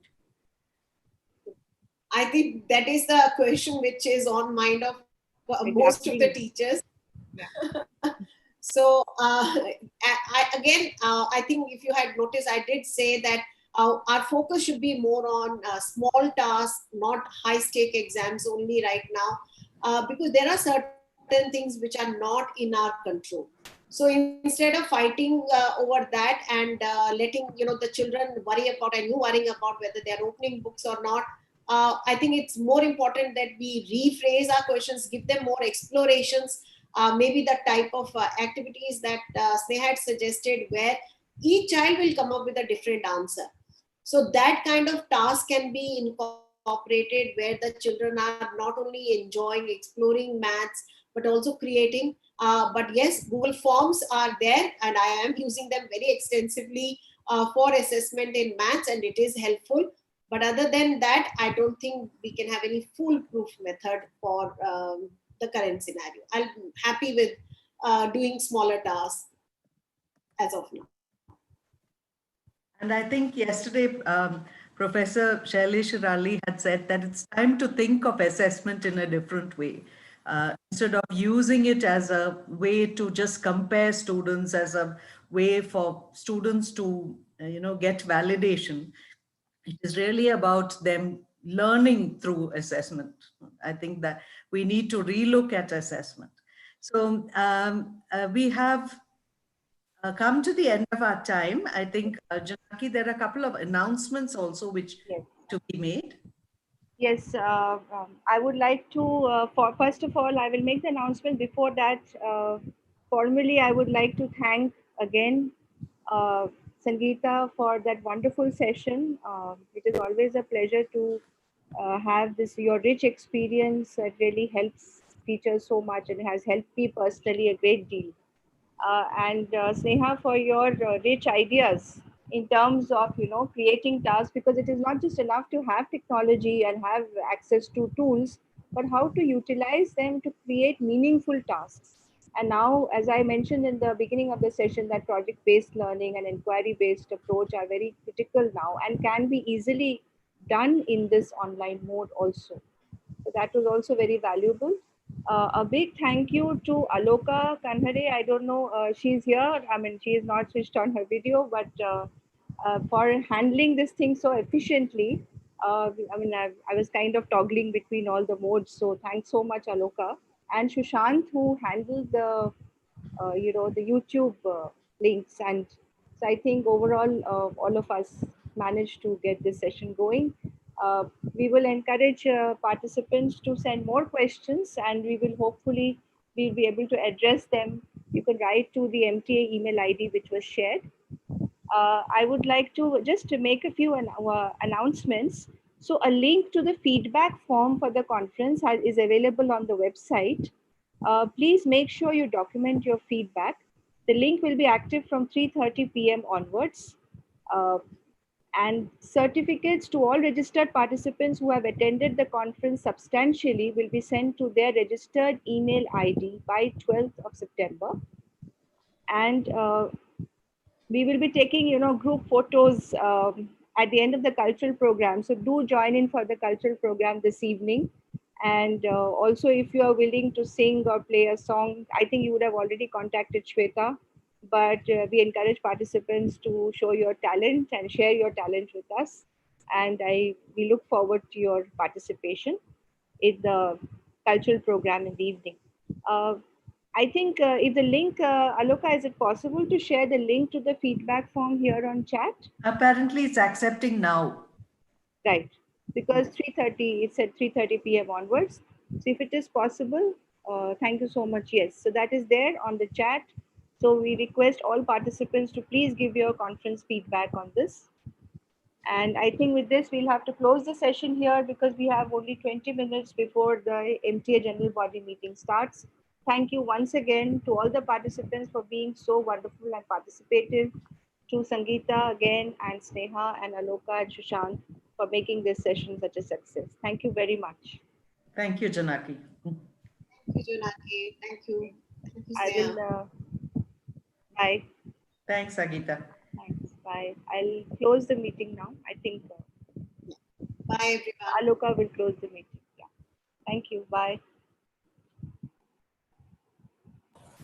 I think that is the question which is on mind of most of the Exactly. teachers. So I think if you had noticed, I did say that our focus should be more on small tasks, not high stake exams only right now, because there are certain things which are not in our control. So instead of fighting over that and letting the children worry about and you worrying about whether they are opening books or not, I think it's more important that we rephrase our questions, give them more explorations, maybe the type of activities that Sneha had suggested, where each child will come up with a different answer. So that kind of task can be incorporated where the children are not only enjoying, exploring maths, but also creating. But yes, Google Forms are there, and I am using them very extensively for assessment in maths, and it is helpful. But other than that, I don't think we can have any foolproof method for the current scenario. I'm happy with doing smaller tasks as of now. And I think yesterday, Professor Shailesh Rali had said that it's time to think of assessment in a different way. Instead of using it as a way to just compare students, as a way for students to, get validation, it is really about them learning through assessment. I think that we need to relook at assessment. So we have come to the end of our time. I think, Janaki, there are a couple of announcements also which Yes. to be made. Yes, I would like to, first of all, I will make the announcement. Before that, formally, I would like to thank again uh, Sangeeta for that wonderful session. It is always a pleasure to have this, your rich experience. It really helps teachers so much and has helped me personally a great deal. And Sneha, for your rich ideas in terms of creating tasks, because it is not just enough to have technology and have access to tools, but how to utilize them to create meaningful tasks. And now, as I mentioned in the beginning of the session, that project-based learning and inquiry-based approach are very critical now and can be easily done in this online mode also. So that was also very valuable. A big thank you to Aloka Kanhare. I don't know, she's here. I mean, she is not switched on her video, but for handling this thing so efficiently. I was kind of toggling between all the modes. So thanks so much, Aloka. And Sushant, who handled the YouTube links. And so I think overall, all of us managed to get this session going. Uh, we will encourage participants to send more questions, and we will hopefully we'll be able to address them. You can write to the MTA email ID which was shared. I would like to just to make a few announcements. So a link to the feedback form for the conference is available on the website. Please make sure you document your feedback. The link will be active from 3:30 p.m. onwards. Uh, and certificates to all registered participants who have attended the conference substantially will be sent to their registered email ID by 12th of September. And we will be taking group photos at the end of the cultural program, so do join in for the cultural program this evening. And also, if you are willing to sing or play a song, I think you would have already contacted Shweta, but we encourage participants to show your talent and share your talent with us. And we look forward to your participation in the cultural program in the evening. Uh, I think if the link, Aloka, is it possible to share the link to the feedback form here on chat? Apparently, it's accepting now. Right, because 3:30, it's at 3:30 p.m. onwards. So if it is possible, thank you so much. Yes, so that is there on the chat. So we request all participants to please give your conference feedback on this. And I think with this, we'll have to close the session here because we have only 20 minutes before the MTA General Body meeting starts. Thank you once again to all the participants for being so wonderful and participative. To Sangeeta again, and Sneha and Aloka and Sushant for making this session such a success. Thank you very much. Thank you, Janaki. Thank you, Junaki. Thank you. Thank you, I Sneha. will, bye. Thanks, Agita. Thanks. Bye. I'll close the meeting now. I think Bye, everyone. Aloka will close the meeting. Yeah. Thank you. Bye.